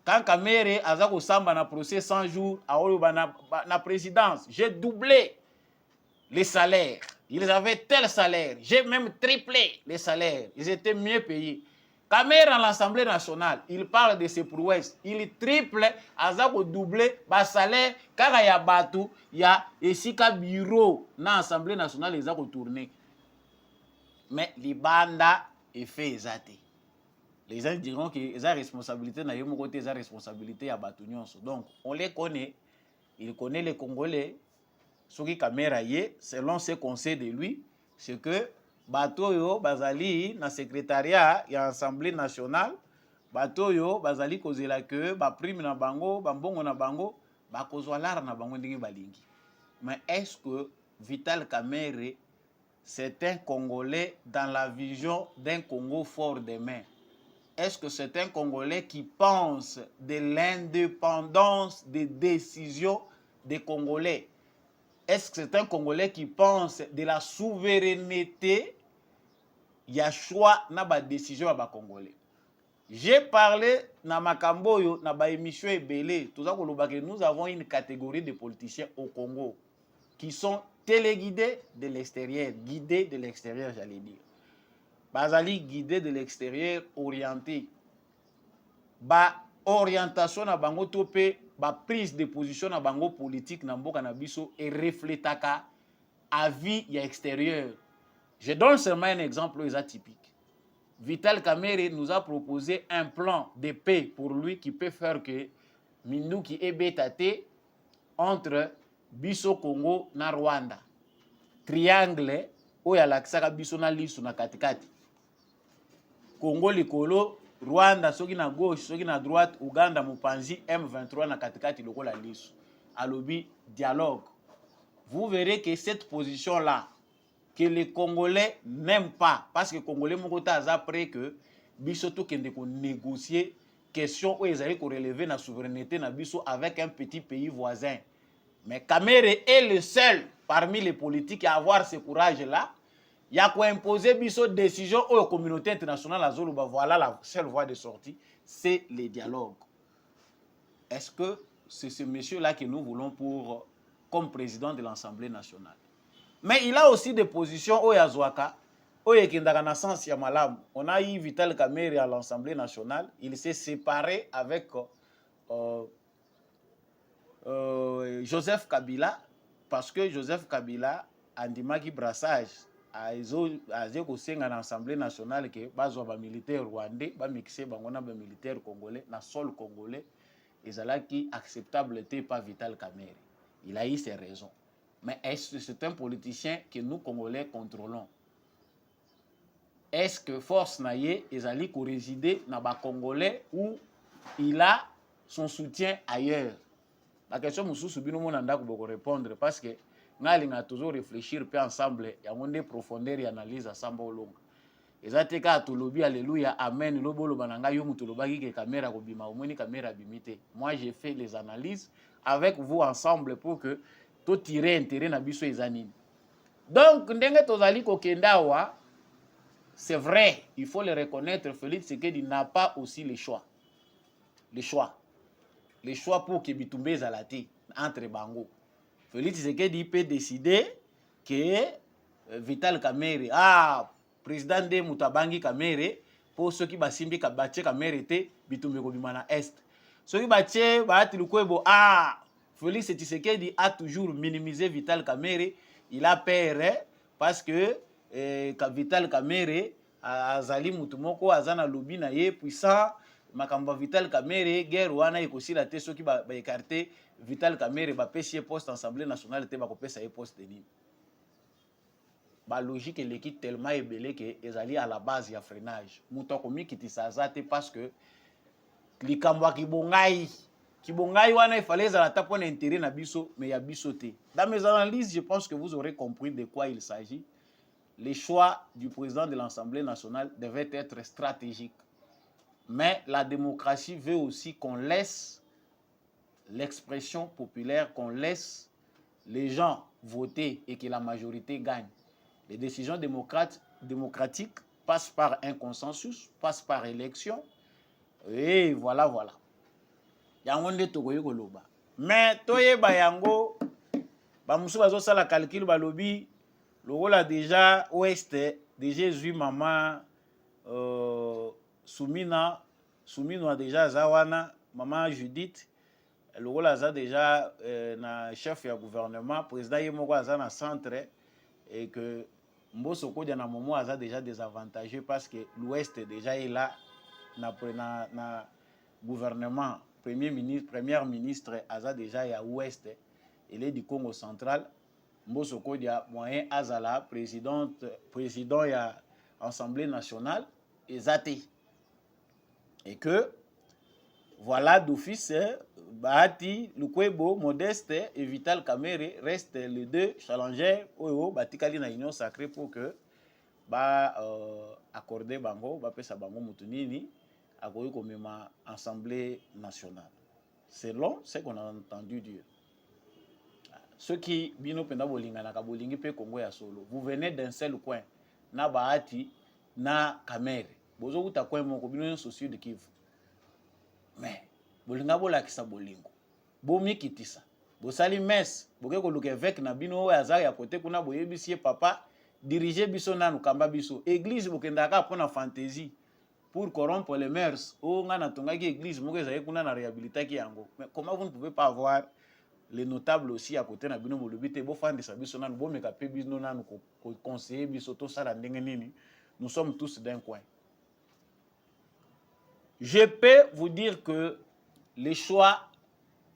Quand Kamerhe azako samba na procès 100 jours à na présidence, j'ai doublé les salaires. Ils avaient tel salaire, j'ai même triplé les salaires. Ils étaient mieux payés. Kamere à l'Assemblée nationale, il parle de ses prouesses. Il triple, azako double, bas salaire, car il y a batou, il y a ici qu'un bureau dans l'Assemblée nationale, ils ont tourné. Mais les bandes est fait exact. Les gens diront qu'ils ont responsabilité, n'a pas côté, ils ont responsabilité à Batounion. Donc, on les connaît, il connaît les Congolais. Ce qui Kamera yé, selon ce qu'on sait de lui, c'est que Batoyo Bazali, dans le secrétariat et l'Assemblée nationale, Batoyo Bazali kozela que ba prime na bango, bambongo na bango, ba kozwalar na bango ndenge balingi. Mais est-ce que Vital Kamerhe, c'est un Congolais dans la vision d'un Congo fort demain? Est-ce que c'est un Congolais qui pense de l'indépendance des décisions des Congolais? Est-ce que c'est un Congolais qui pense de la souveraineté? Il y a choix na ba décision à ba Congolais. J'ai parlé na makamboyo na ba émission ebele. Nous avons une catégorie de politiciens au Congo qui sont téléguidés de l'extérieur, guidés de l'extérieur, j'allais dire. Bazali guidés de l'extérieur, orientés. Ba orientation na bango topé, ba prise de position na bango politique na mboka na biso et reflétaka avis ya extérieur. Je donne seulement un exemple atypique. Vital Kamerhe nous a proposé un plan de paix pour lui qui peut faire que Minduki ebetate entre biso Congo na Rwanda. Triangle oyo alakisaka biso na lisu na katikati. Congo likolo, Rwanda soki na gauche, soki na droite, Uganda mopanzi, M23 na katikati lokola lisu. Alobi dialogue. Vous verrez que cette position-là, que les Congolais n'aiment pas, parce que les Congolais sont après que Bisoto kende ko négocier question où ils allaient relever la souveraineté na biso avec un petit pays voisin. Mais Kamerhe est le seul parmi les politiques à avoir ce courage-là. Il y a quoi imposer biso décision aux communautés internationales à Zoluba. Voilà la seule voie de sortie, c'est le dialogue. Est-ce que c'est ce monsieur-là que nous voulons pour comme président de l'Assemblée nationale? Mais il a aussi des positions au Yazouaka, au Yekindagana Sens Yamalam. On a eu Vital Kamerhe à l'Assemblée nationale. Il s'est séparé avec Joseph Kabila parce que Joseph Kabila a dit brassage à l'Assemblée nationale que bazwa militaire rwandais, ba mixé bangona ba militaire congolais, na sol congolais, et cela qui acceptable n'était pas Vital Kamerhe. Il a eu ses raisons. Mais est-ce que c'est un politicien que nous Congolais contrôlons? Est-ce que force naye ezali ko résider na ba Congolais ou il a son soutien ailleurs? La question mususu bino mona ndako boko répondre parce que ngali nga toujours réfléchir pe ensemble ya ngonde profondeur ya analyse asamba olonga. Ezate ka tolobi alléluia amen lobolo bananga yo mutu lobaki ke caméra ko bima omoni caméra bimité. Moi j'ai fait les analyses avec vous ensemble pour que tout tirer intérêt na biso ezanini. Donc ndenge tozali ko kendawa, c'est vrai, il faut le reconnaître, Félix Tshisekedi n'a pas aussi le choix. Le choix pour que Bitumbe Zalati entre Bango. Félix Tshisekedi peut décider que Vital Kamerhe, président de Mutabangi Kamerhe, pour ceux qui basimbi kabache Kamerhe te Bitumbe Kobimana Est. Ceux qui bache Bahati Lukwebo, Félix Tshisekedi a toujours minimisé Vital Kamerhe. Il a peur parce que Vital Kamerhe azali mutumoko azana lobby na ye puissant. Makamba Vital Kamerhe guerre wana ekosila te soki ba écarter Vital Kamerhe ba pesi poste Assemblée nationale te ba kopesa ye poste nini. Ba logique l'équipe tellement ébélé que ezali à la base ya freinage. Muto komi kitisaza te parce que likambwa kibongai wana il fallait za ta point intérêt na biso mais ya biso te. Dans mes analyses, je pense que vous aurez compris de quoi il s'agit. Les choix du président de l'Assemblée nationale devaient être stratégiques. Mais la démocratie veut aussi qu'on laisse l'expression populaire, qu'on laisse les gens voter et que la majorité gagne. Les décisions démocratiques passent par un consensus, passent par élection. Et voilà. Yangonde tokoye koloba. Mais toye bayango, bamusu bazo sala calcul balobi, lokola déjà ouest de Jésus maman Soumino a déjà Zawana, maman Judith, le rôle a déjà na chef du gouvernement, président Yemoko a na centre et que Mbosso Kodia na moment a déjà désavantagé parce que l'Ouest déjà est là na gouvernement, premier ministre a déjà ya Ouest et les du Congo central. Mbosso Kodia moyen azala président ya Assemblée nationale et zate. Et que voilà d'office Bahati Lukwebo Modeste et Vital Kamerhe restent les deux challengers au Batikali na Union Sacrée pour que accorder bango pesa bango mutunini akoyi komema Assemblée nationale selon ce qu'on a entendu dire. Ceux qui bino penda bolinga na kabolingi pe Congo ya solo, vous venez d'un seul coin na Bahati na Kamerhe bozo kuta coin moko bino socio de Kivu. Mais bolinga bolakisa bolingo bomikitisa bosali messe boke koluka évêque na bino oyo aza ya kote kuna boyebisi ye papa diriger biso nanu kamba biso église bokendaka mpona fantaisie pour corrompre les mœurs oyo nga natongaki église moko ezali kuna na réhabilitaki yango. Mais comment vous ne pouvez pas avoir les notables aussi à côté na bino bolobi te bofandisa biso nanu bomeka pe bino nanu conseiller biso tosala ndenge nini? Nous sommes tous d'un coin. Je peux vous dire que les choix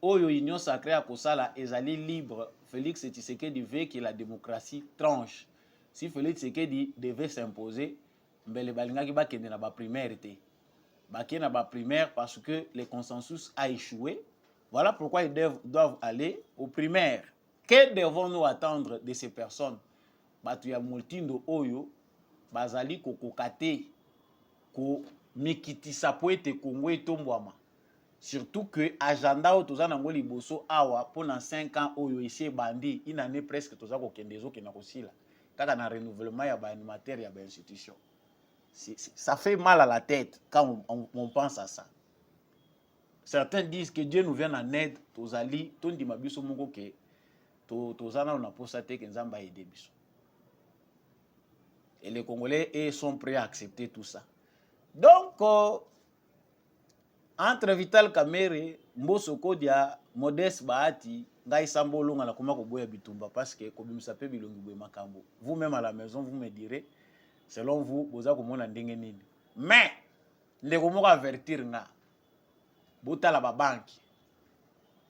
Oyo Union Sacrée à Kosala ezali libre. Félix Tshisekedi veut que la démocratie tranche. Si Félix Tshisekedi devait s'imposer, mbele balingaki bakende na ba primaire te. Bakende na ba primaire parce que le consensus a échoué. Voilà pourquoi ils doivent aller aux primaires. Que devons-nous attendre de ces personnes? Batuya multindo oyo bazali kokokate ko mikitisa po ete Congo etombwama. Surtout que agenda o toza nango liboso awa pendant 5 ans oyo ici bandi une année presque toza ko kendezo ke na kosila kaka na renouvellement ya ba animateur ya ba institution. Ça fait mal à la tête quand on pense à ça. Certains disent que Dieu nous vient en aide tozali tondi mabiso moko ke toza na posa te ke nzamba aider biso. Et les Congolais sont prêts à accepter tout ça. Donc entre Vital Kamerhe, Mbosso Kodia, Modeste Bahati, ngai sambolonga na koma koboya bitumba parce que kobimisa pe bilongi boye makambo. Vous-même à la maison, vous me direz, selon vous, boza komona ndenge nini. Mais, ndeko moko avertir nga, botala ba banki.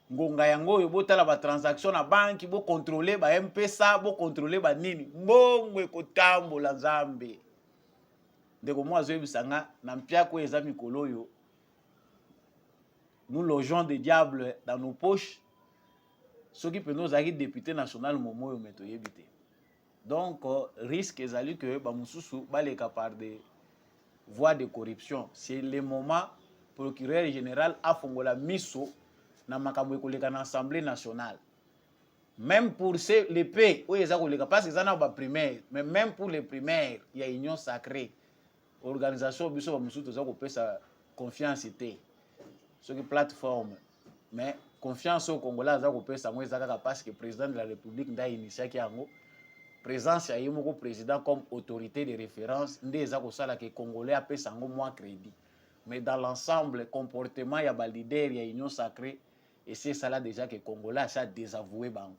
Ngonga yango yo botala ba transaction na banki, bo contrôler ba M-Pesa, bo contrôler ba nini. Mbongo ekotambola nzambe. Ndeko moko azoyebisa nga, na mpiako eza mikolo yo, nous logeons des diables dans nos poches. Ceux qui peuvent nous arriver député national momo meto yebite. Donc risque ezali que ba mususu baleka par des voies de corruption. C'est le moment procureur général a fongola miso na makambo ekoleka na Assemblée nationale. Même pour les pays où eza koleka parce que na ba primaire, mais même pour les primaires, il y a union sacrée. Organisation biso ba mususu toza ko pesa confiance té. Sur une plateforme, mais confiance au Congolais à Zapopesa, moi, parce que le président de la République n'a initié qui a présence à Yemoko président comme autorité de référence, des que Congolais a sango moins crédit. Mais dans l'ensemble, le comportement, il y a des leaders, il y a union sacrée, et c'est ça là déjà que Congolais a désavoué Bango.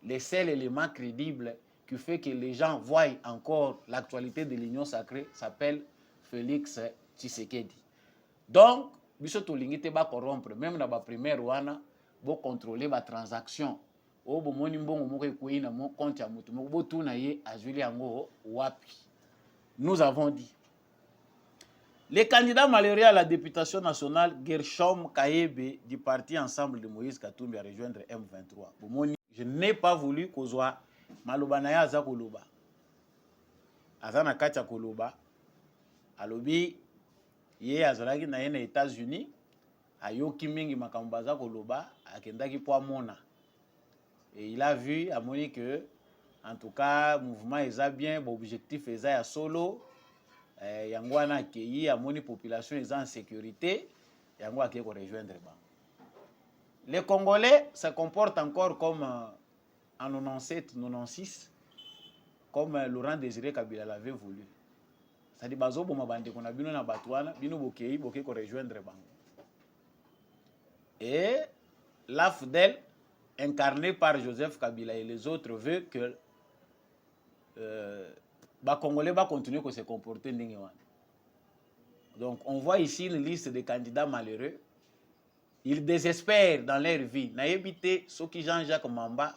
Le seul élément crédible qui fait que les gens voient encore l'actualité de l'union sacrée s'appelle Félix Tshisekedi. Donc, biso tolingi te ba corrompre même na ba primaire wana bo contrôler ba transaction o bo moni mbongo moko ekoyi na mon compte ya mutu moko bo tuna ye azuli yango wapi. Nous avons dit les candidats malheureux à la députation nationale Gershom Kayebe du parti Ensemble de Moïse Katumbi à rejoindre M23. Bomoni, je n'ai pas voulu kozwa maloba na ya za koloba azana kati ya koloba alobi ye azalaki na ye na États-Unis ayoki mingi makambo baza koloba akendaki po amona et il a vu amoni que en tout cas mouvement eza bien bon objectif eza ya solo yango wana akei amoni population eza en sécurité yango akei ko rejoindre ba. Les Congolais se comportent encore comme en 97 96 comme Laurent Désiré Kabila l'avait voulu. ça dit bazo boma bande qu'on a bino na batwana bino bokei ko rejoindre bango. Et l'AFDEL incarné par Joseph Kabila et les autres veut que les Congolais va continuer à se comporter. Donc on voit ici une liste de candidats malheureux. Ils désespèrent dans leur vie. Naïbité, ceux qui Jean-Jacques Mamba,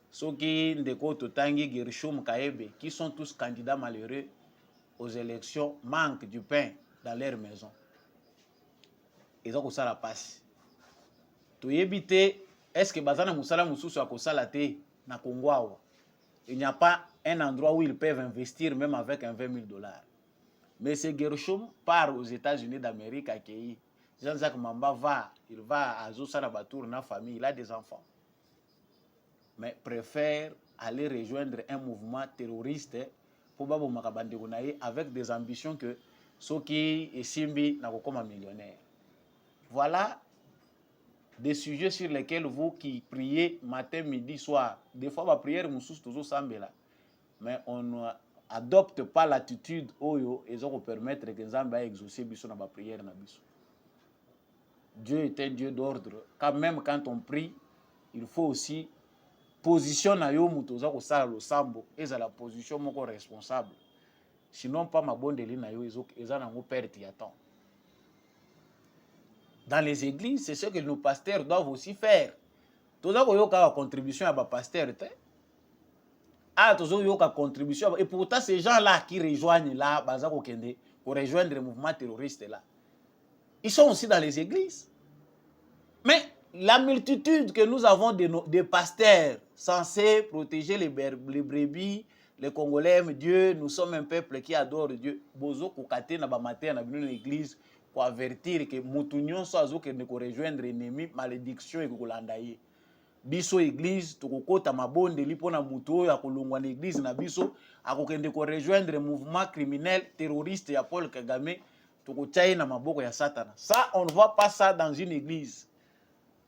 ceux qui Ndeko Totangi, Gershom Kaebe, qui sont tous candidats malheureux aux élections, manquent du pain dans leur maison. Ils ont ça la passe. Toyebité, est-ce que Bazana Moussala Moussou a Kosala Te na Kongwawa? Il n'y a pas un endroit où ils peuvent investir même avec un 20 000 $. Mais ce Gershom part aux États-Unis d'Amérique à Kei. Jean-Jacques Mamba il va à Zoussalabatour, na famille, il a des enfants. Mais préfère aller rejoindre un mouvement terroriste pour Babo Makabandegonaye avec des ambitions que ceux qui est Simbi n'a pas comme millionnaire. Voilà des sujets sur lesquels vous qui priez matin, midi, soir, des fois, la prière, nous sommes toujours sambela. Mais on n'adopte pas l'attitude oyo et ça va permettre que Nzambe a exaucé biso na ba prière na biso. Dieu est un Dieu d'ordre. Même quand on prie, il faut aussi positionner yo muto za ko sala lo sambo et la position moko responsable. Sinon pas ma bonne na yo eza na ngo perte ya temps. Dans les églises, c'est ce que nos pasteurs doivent aussi faire. Tout ça, il y a une contribution à nos pasteurs. Ah, tout ça, il y a une contribution. Et pourtant, ces gens-là qui rejoignent là, pour rejoindre le mouvement terroriste là, ils sont aussi dans les églises. Mais la multitude que nous avons de pasteurs censés protéger les brebis, les Congolais aiment Dieu, nous sommes un peuple qui adore Dieu. Bozo kokate na ba matin na l'église pour avertir que Moutounion soit que ne rejoindre l'ennemi, malédiction et kolandaye. Biso église, tokokota mabonde lipo na muto ya kolongwa na église na biso, akokende ko rejoindre mouvement criminel terroriste ya Paul Kagame, tokochaye na maboko ya Satana. Ça, on ne voit pas ça dans une église.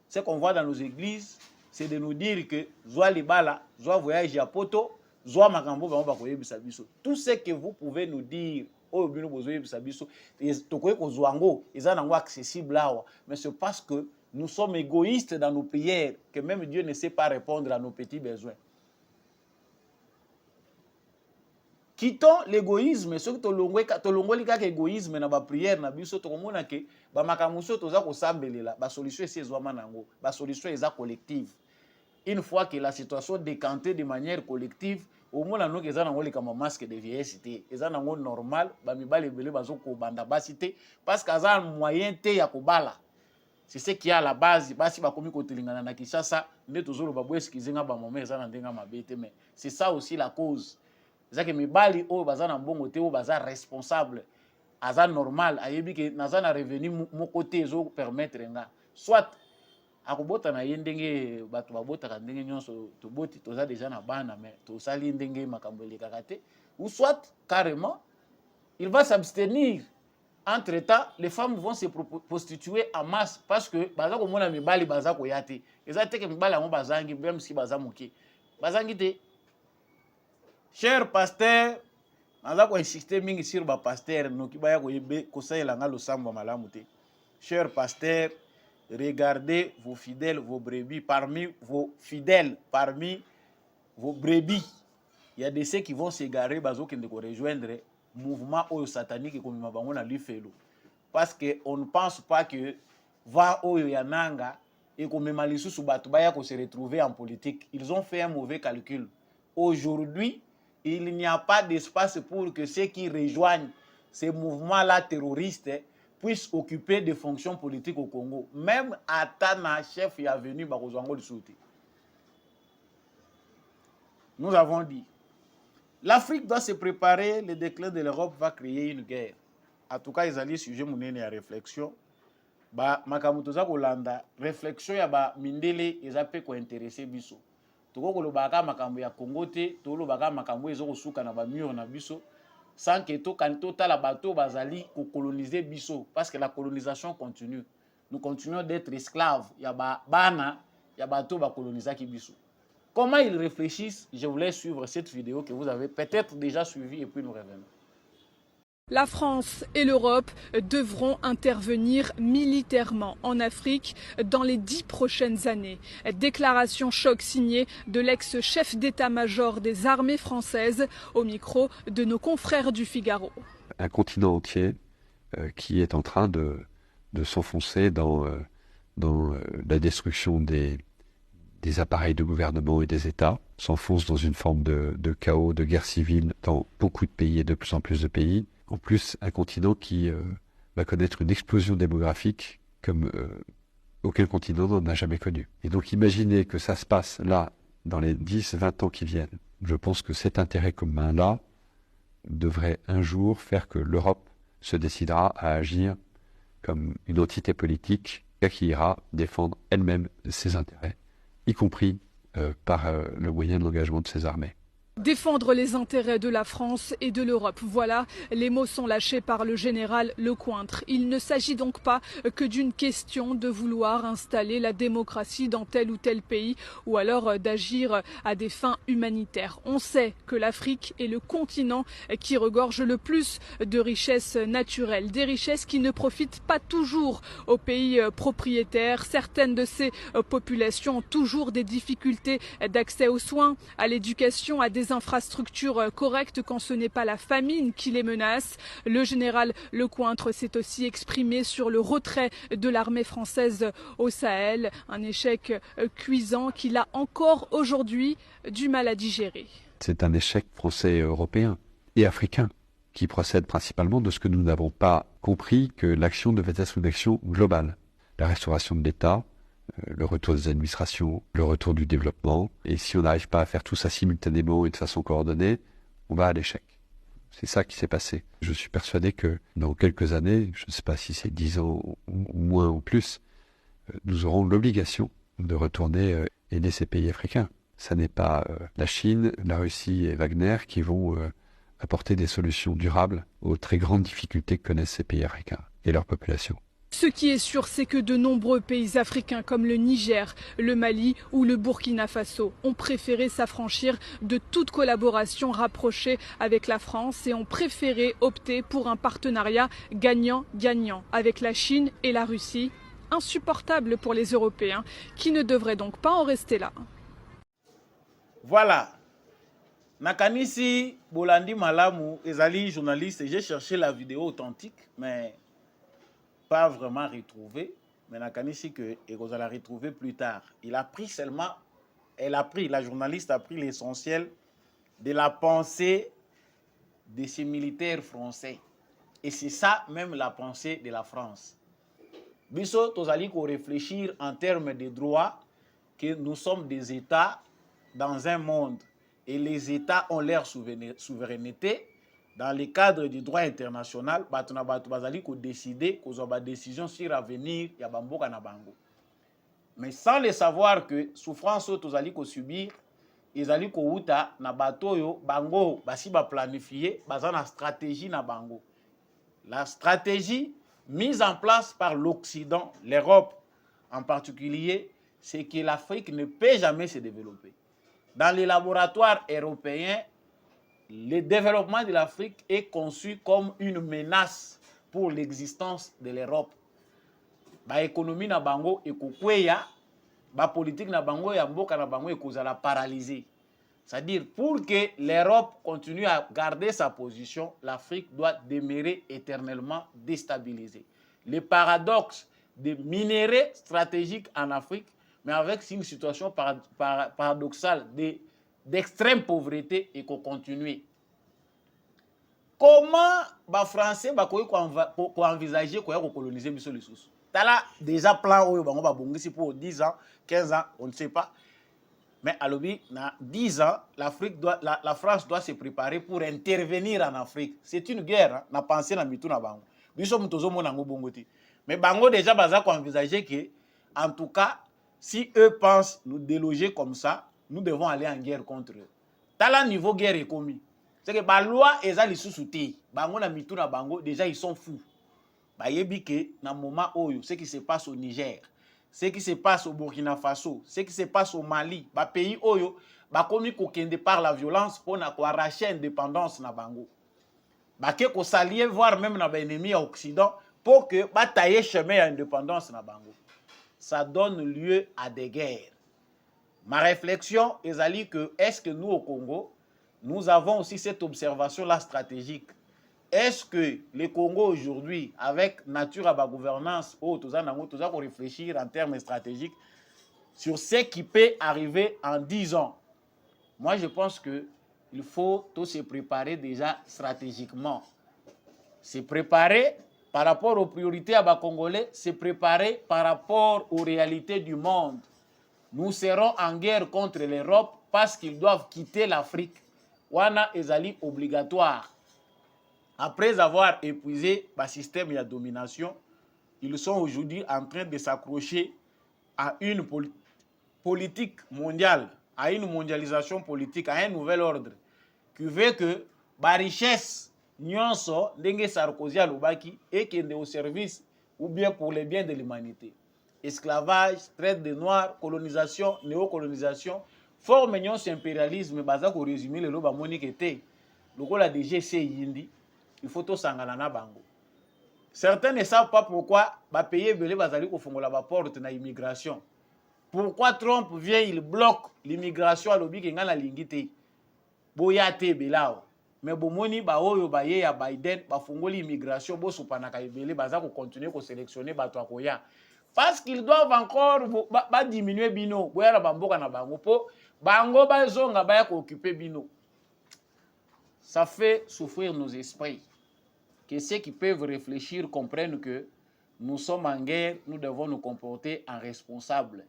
Ce qu'on voit dans nos églises, c'est de nous dire que Zoa Libala, Zoa voyage à Poto, Zoa Makambo, tout ce que vous pouvez nous dire, accessible là, mais c'est parce que nous sommes égoïstes dans nos prières que même Dieu ne sait pas répondre à nos petits besoins. Quittons l'égoïsme, ce que tolongoli kaka égoïsme na ba prière na biso tokomona ke ba makamuso toza ko sambelela ba solution esi ezwama nango, ba solution eza collective. Une fois que la situation décantée de manière collective, au moins nous eza nango le kama masque de vieillesse té, eza nango normal, ba mibale belé bazo ko banda basité parce qu'aza moyen té ya kobala. C'est ce qui est à la base, basi ba komi ko telingana na Kinshasa, nde tozolo ba bweski zinga ba moment eza na ndenga mabete, mais c'est ça aussi la cause. C'est que mibali o baza na mbongo te o baza responsable aza normal ayebi ke naza na revenu mon côté zo permettre nga soit akobota na ye ndenge bato babotaka ndenge nyonso toboti toza déjà na bana mais tosali ndenge makambo elekaka te, ou soit carrément il va s'abstenir. Entre temps les femmes vont se prostituer en masse parce que baza komona mibali baza koya te eza te ke mibali yango bazangi même si baza moke bazangi te. Cher pasteur, je vais insister sur le pasteur. Cher pasteur, regardez vos fidèles, vos brebis. Parmi vos fidèles, parmi vos brebis, il y a des ceux qui vont s'égarer qui vont rejoindre le mouvement satanique comme parce qu'on ne pense pas que va Oyo Yananga et qu'on se retrouver en politique. Ils ont fait un mauvais calcul. Aujourd'hui, il n'y a pas d'espace pour que ceux qui rejoignent ces mouvements-là terroristes puissent occuper des fonctions politiques au Congo. Même Atana, chef, est venu Barozango le souter. Nous avons dit, l'Afrique doit se préparer, le déclin de l'Europe va créer une guerre. En tout cas, ils allaient sujet monene à réflexion. Makamutoza Kolanda, réflexion ya ba mindele ezape ko intéresser biso. Toko kolobaka makambo ya Congo te, tolobaka makambo ezokosuka na ba mur na biso sans que to kanto tala bato bazali ko coloniser biso parce que la colonisation continue. Nous continuons d'être esclaves ya ba bana ya bato ba colonisaki biso. Comment ils réfléchissent? Je voulais suivre cette vidéo que vous avez peut-être déjà suivie et puis nous revenons. La France et l'Europe devront intervenir militairement en Afrique dans les 10 prochaines années. Déclaration choc signée de l'ex-chef d'état-major des armées françaises au micro de nos confrères du Figaro. Un continent entier qui est en train de s'enfoncer dans la destruction des appareils de gouvernement et des États, s'enfonce dans une forme de chaos, de guerre civile dans beaucoup de pays et de plus en plus de pays. En plus, un continent qui va connaître une explosion démographique comme aucun continent n'en a jamais connu. Et donc imaginez que ça se passe là, dans les 10-20 ans qui viennent. Je pense que cet intérêt commun-là devrait un jour faire que l'Europe se décidera à agir comme une entité politique qui ira défendre elle-même ses intérêts, y compris par le moyen de l'engagement de ses armées. Défendre les intérêts de la France et de l'Europe. Voilà, les mots sont lâchés par le général Lecointre. Il ne s'agit donc pas que d'une question de vouloir installer la démocratie dans tel ou tel pays ou alors d'agir à des fins humanitaires. On sait que l'Afrique est le continent qui regorge le plus de richesses naturelles, des richesses qui ne profitent pas toujours aux pays propriétaires. Certaines de ces populations ont toujours des difficultés d'accès aux soins, à l'éducation, à des infrastructures correctes quand ce n'est pas la famine qui les menace. Le général Lecointre s'est aussi exprimé sur le retrait de l'armée française au Sahel, un échec cuisant qu'il a encore aujourd'hui du mal à digérer. C'est un échec français et européen et africain qui procède principalement de ce que nous n'avons pas compris, que l'action devait être une action globale. La restauration de l'État, le retour des administrations, le retour du développement. Et si on n'arrive pas à faire tout ça simultanément et de façon coordonnée, on va à l'échec. C'est ça qui s'est passé. Je suis persuadé que dans quelques années, je ne sais pas si c'est 10 ans ou moins ou plus, nous aurons l'obligation de retourner aider ces pays africains. Ça n'est pas la Chine, la Russie et Wagner qui vont apporter des solutions durables aux très grandes difficultés que connaissent ces pays africains et leur population. Ce qui est sûr, c'est que de nombreux pays africains comme le Niger, le Mali ou le Burkina Faso ont préféré s'affranchir de toute collaboration rapprochée avec la France et ont préféré opter pour un partenariat gagnant-gagnant avec la Chine et la Russie, insupportable pour les Européens qui ne devraient donc pas en rester là. Voilà. Nakanisi Bolandi Malamu, Ezali journaliste, j'ai cherché la vidéo authentique, mais pas vraiment retrouvé, mais Nakanisi que Egoza l'a retrouvé plus tard. Il a pris seulement, la journaliste a pris l'essentiel de la pensée de ces militaires français. Et c'est ça même la pensée de la France. Biso tozali ko réfléchir en termes de droits, que nous sommes des États dans un monde et les États ont leur souveraineté. Dans le cadre du droit international, batuna batu bazali ko décider kozwa ba décision sur l'avenir ya bamboka na bango. Mais sans le savoir que souffrance tozali ko subir, ezali ko uta na batoyo bango basi ba planifier baza na stratégie na bango. La stratégie mise en place par l'Occident, l'Europe en particulier, c'est que l'Afrique ne peut jamais se développer. Dans les laboratoires européens, le développement de l'Afrique est conçu comme une menace pour l'existence de l'Europe. Ba économie na bango ekokweya, ba politique na bango ya mboka na bango ekozala paralysée. C'est-à-dire, pour que l'Europe continue à garder sa position, l'Afrique doit demeurer éternellement déstabilisée. Le paradoxe des minerais stratégiques en Afrique, mais avec une situation paradoxale d'extrême pauvreté et qu'on continue. Comment les Français peuvent envisager de coloniser les sous? Tala déjà plan pour 10 ans, 15 ans, on ne sait pas. Mais à dans 10 ans, la France doit se préparer pour intervenir en Afrique. C'est une guerre, na pensé na mitu na bango. Biso mutozo mona ngo bongoti. Mais bango déjà baza ko envisager que en tout cas, si eux pensent nous déloger comme ça, nous devons aller en guerre contre eux. Tala niveau guerre est commis. C'est que ba loi ezali sous-souté. Bango na mitu na bango déjà ils sont fous. Ba yebi que na moment oyo ce qui se passe au Niger, ce qui se passe au Burkina Faso, ce qui se passe au Mali, ba pays oyo ba komi kokende par la violence pour na ko arracher indépendance na bango. bake ko s'allier voire même na ba ennemi à Occident pour que batailler chemin à indépendance na bango. Ça donne lieu à des guerres. Ma réflexion est que est-ce que nous au Congo, nous avons aussi cette observation-là stratégique. Est-ce que le Congo aujourd'hui, avec nature à la gouvernance, nous devons réfléchir en termes stratégiques sur ce qui peut arriver en 10 ans? Moi, je pense qu'il faut tout se préparer déjà stratégiquement. Se préparer par rapport aux priorités à Congolais, se préparer par rapport aux réalités du monde. Nous serons en guerre contre l'Europe parce qu'ils doivent quitter l'Afrique. Wana ezali obligatoire. Après avoir épuisé le système de domination, ils sont aujourd'hui en train de s'accrocher à une politique mondiale, à une mondialisation politique, à un nouvel ordre qui veut que la richesse nyonso ndenge Sarkozy alobaki et qui est au service ou bien pour les biens de l'humanité. Esclavage, traite des noirs, colonisation, néocolonisation, forme nyonso impérialisme baza ko résumer le loba monique était lokola DGC yindi, il faut tout sangana na bango. Certains ne savent pas pourquoi ba payer belé bazali ko fongola ba porte na immigration. Pourquoi Trump vient, il bloque l'immigration à l'obi kenga na lingité. Boya te belao. Mais bomoni ba oyo ba ye ya Biden ba fongoli immigration bo supanaka ebele baza ko continuer ko sélectionner bato akoya. Parce qu'ils doivent encore diminuer bino. Boya na bamboka na bango po bango bazonga ba ya ko occuper bino. Ça fait souffrir nos esprits. Que ceux qui peuvent réfléchir comprennent que nous sommes en guerre, nous devons nous comporter en responsables.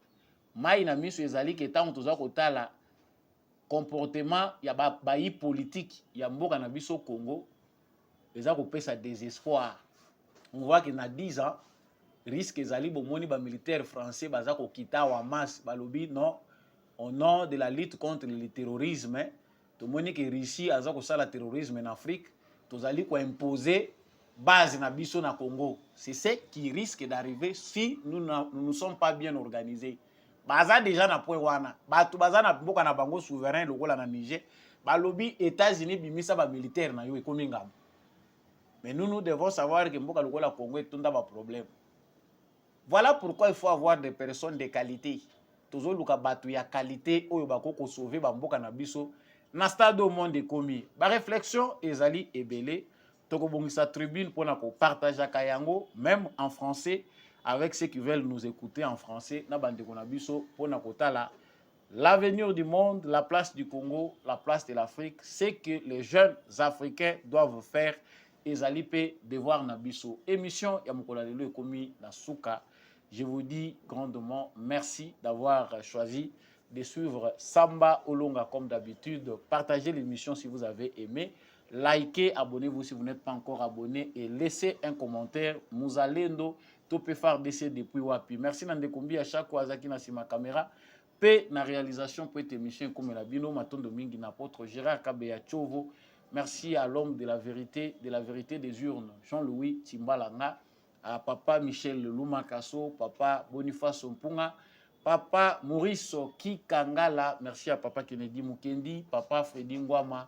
Maïna miso ezali ke tant toza kotala comportement ya bayi politique ya mboka na biso Congo eza kopesa désespoir. On voit que na 10 ans risque ezali bomoni ba militaires français baza ko kita wa masse balobi non au nom de la lutte contre le terrorisme. To moni que Russie aza ko sala terrorisme en Afrique, tozali ko imposer base na biso na Congo. C'est ce qui risque d'arriver si nous ne sommes pas bien organisés. Baza déjà na point wana batu baza na mboka na bango souverain lokola na Niger balobi États-Unis bimisa ba militaire na yo ekomi ngam. Mais nous devons savoir que mboka lokola Congo etonda ba problème. Voilà pourquoi il faut avoir des personnes de qualité. Tozo luka batu ya qualité oyo bakoko sauver ba mboka na biso na stade au monde ekomi. Ba réflexion ezali ebele toko bongisa tribune pona ko partager kayango même en français. Avec ceux qui veulent nous écouter en français, l'avenir du monde, la place du Congo, la place de l'Afrique, c'est que les jeunes Africains doivent faire ezalipe devoir nabiso. Émission Yamukola Lelo Ekomi Nasuka. Je vous dis grandement merci d'avoir choisi de suivre Samba Olonga comme d'habitude. Partagez l'émission si vous avez aimé. Likez, abonnez-vous si vous n'êtes pas encore abonné et laissez un commentaire. Mouzalendo. Peut faire décès depuis Wapi. Merci Nandekombi à chaque fois qui n'a ma caméra. P na réalisation pour être émission comme la bino maton domingue n'apôtre Gérard Kabeya Tchovo. Merci à l'homme de la vérité des urnes, Jean-Louis Timbalanga, à papa Michel Luma Kasso, papa Boniface Mpunga, papa Maurice Kikangala, merci à papa Kennedy Mukendi, papa Freddy Ngwama,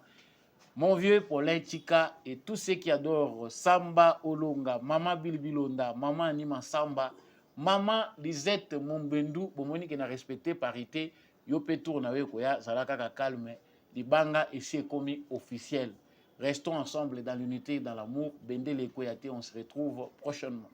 mon vieux Paulin Chika et tous ceux qui adorent Samba Olonga, Maman Bilbilonda, Maman Anima Samba, Maman Lisette Mombendu, bomoni qui n'a respecté parité, Yopé Tournawe Koya, Zalaka calme, Libanga et c'est commis officiel. Restons ensemble dans l'unité, dans l'amour. Bendele Koyate, on se retrouve prochainement.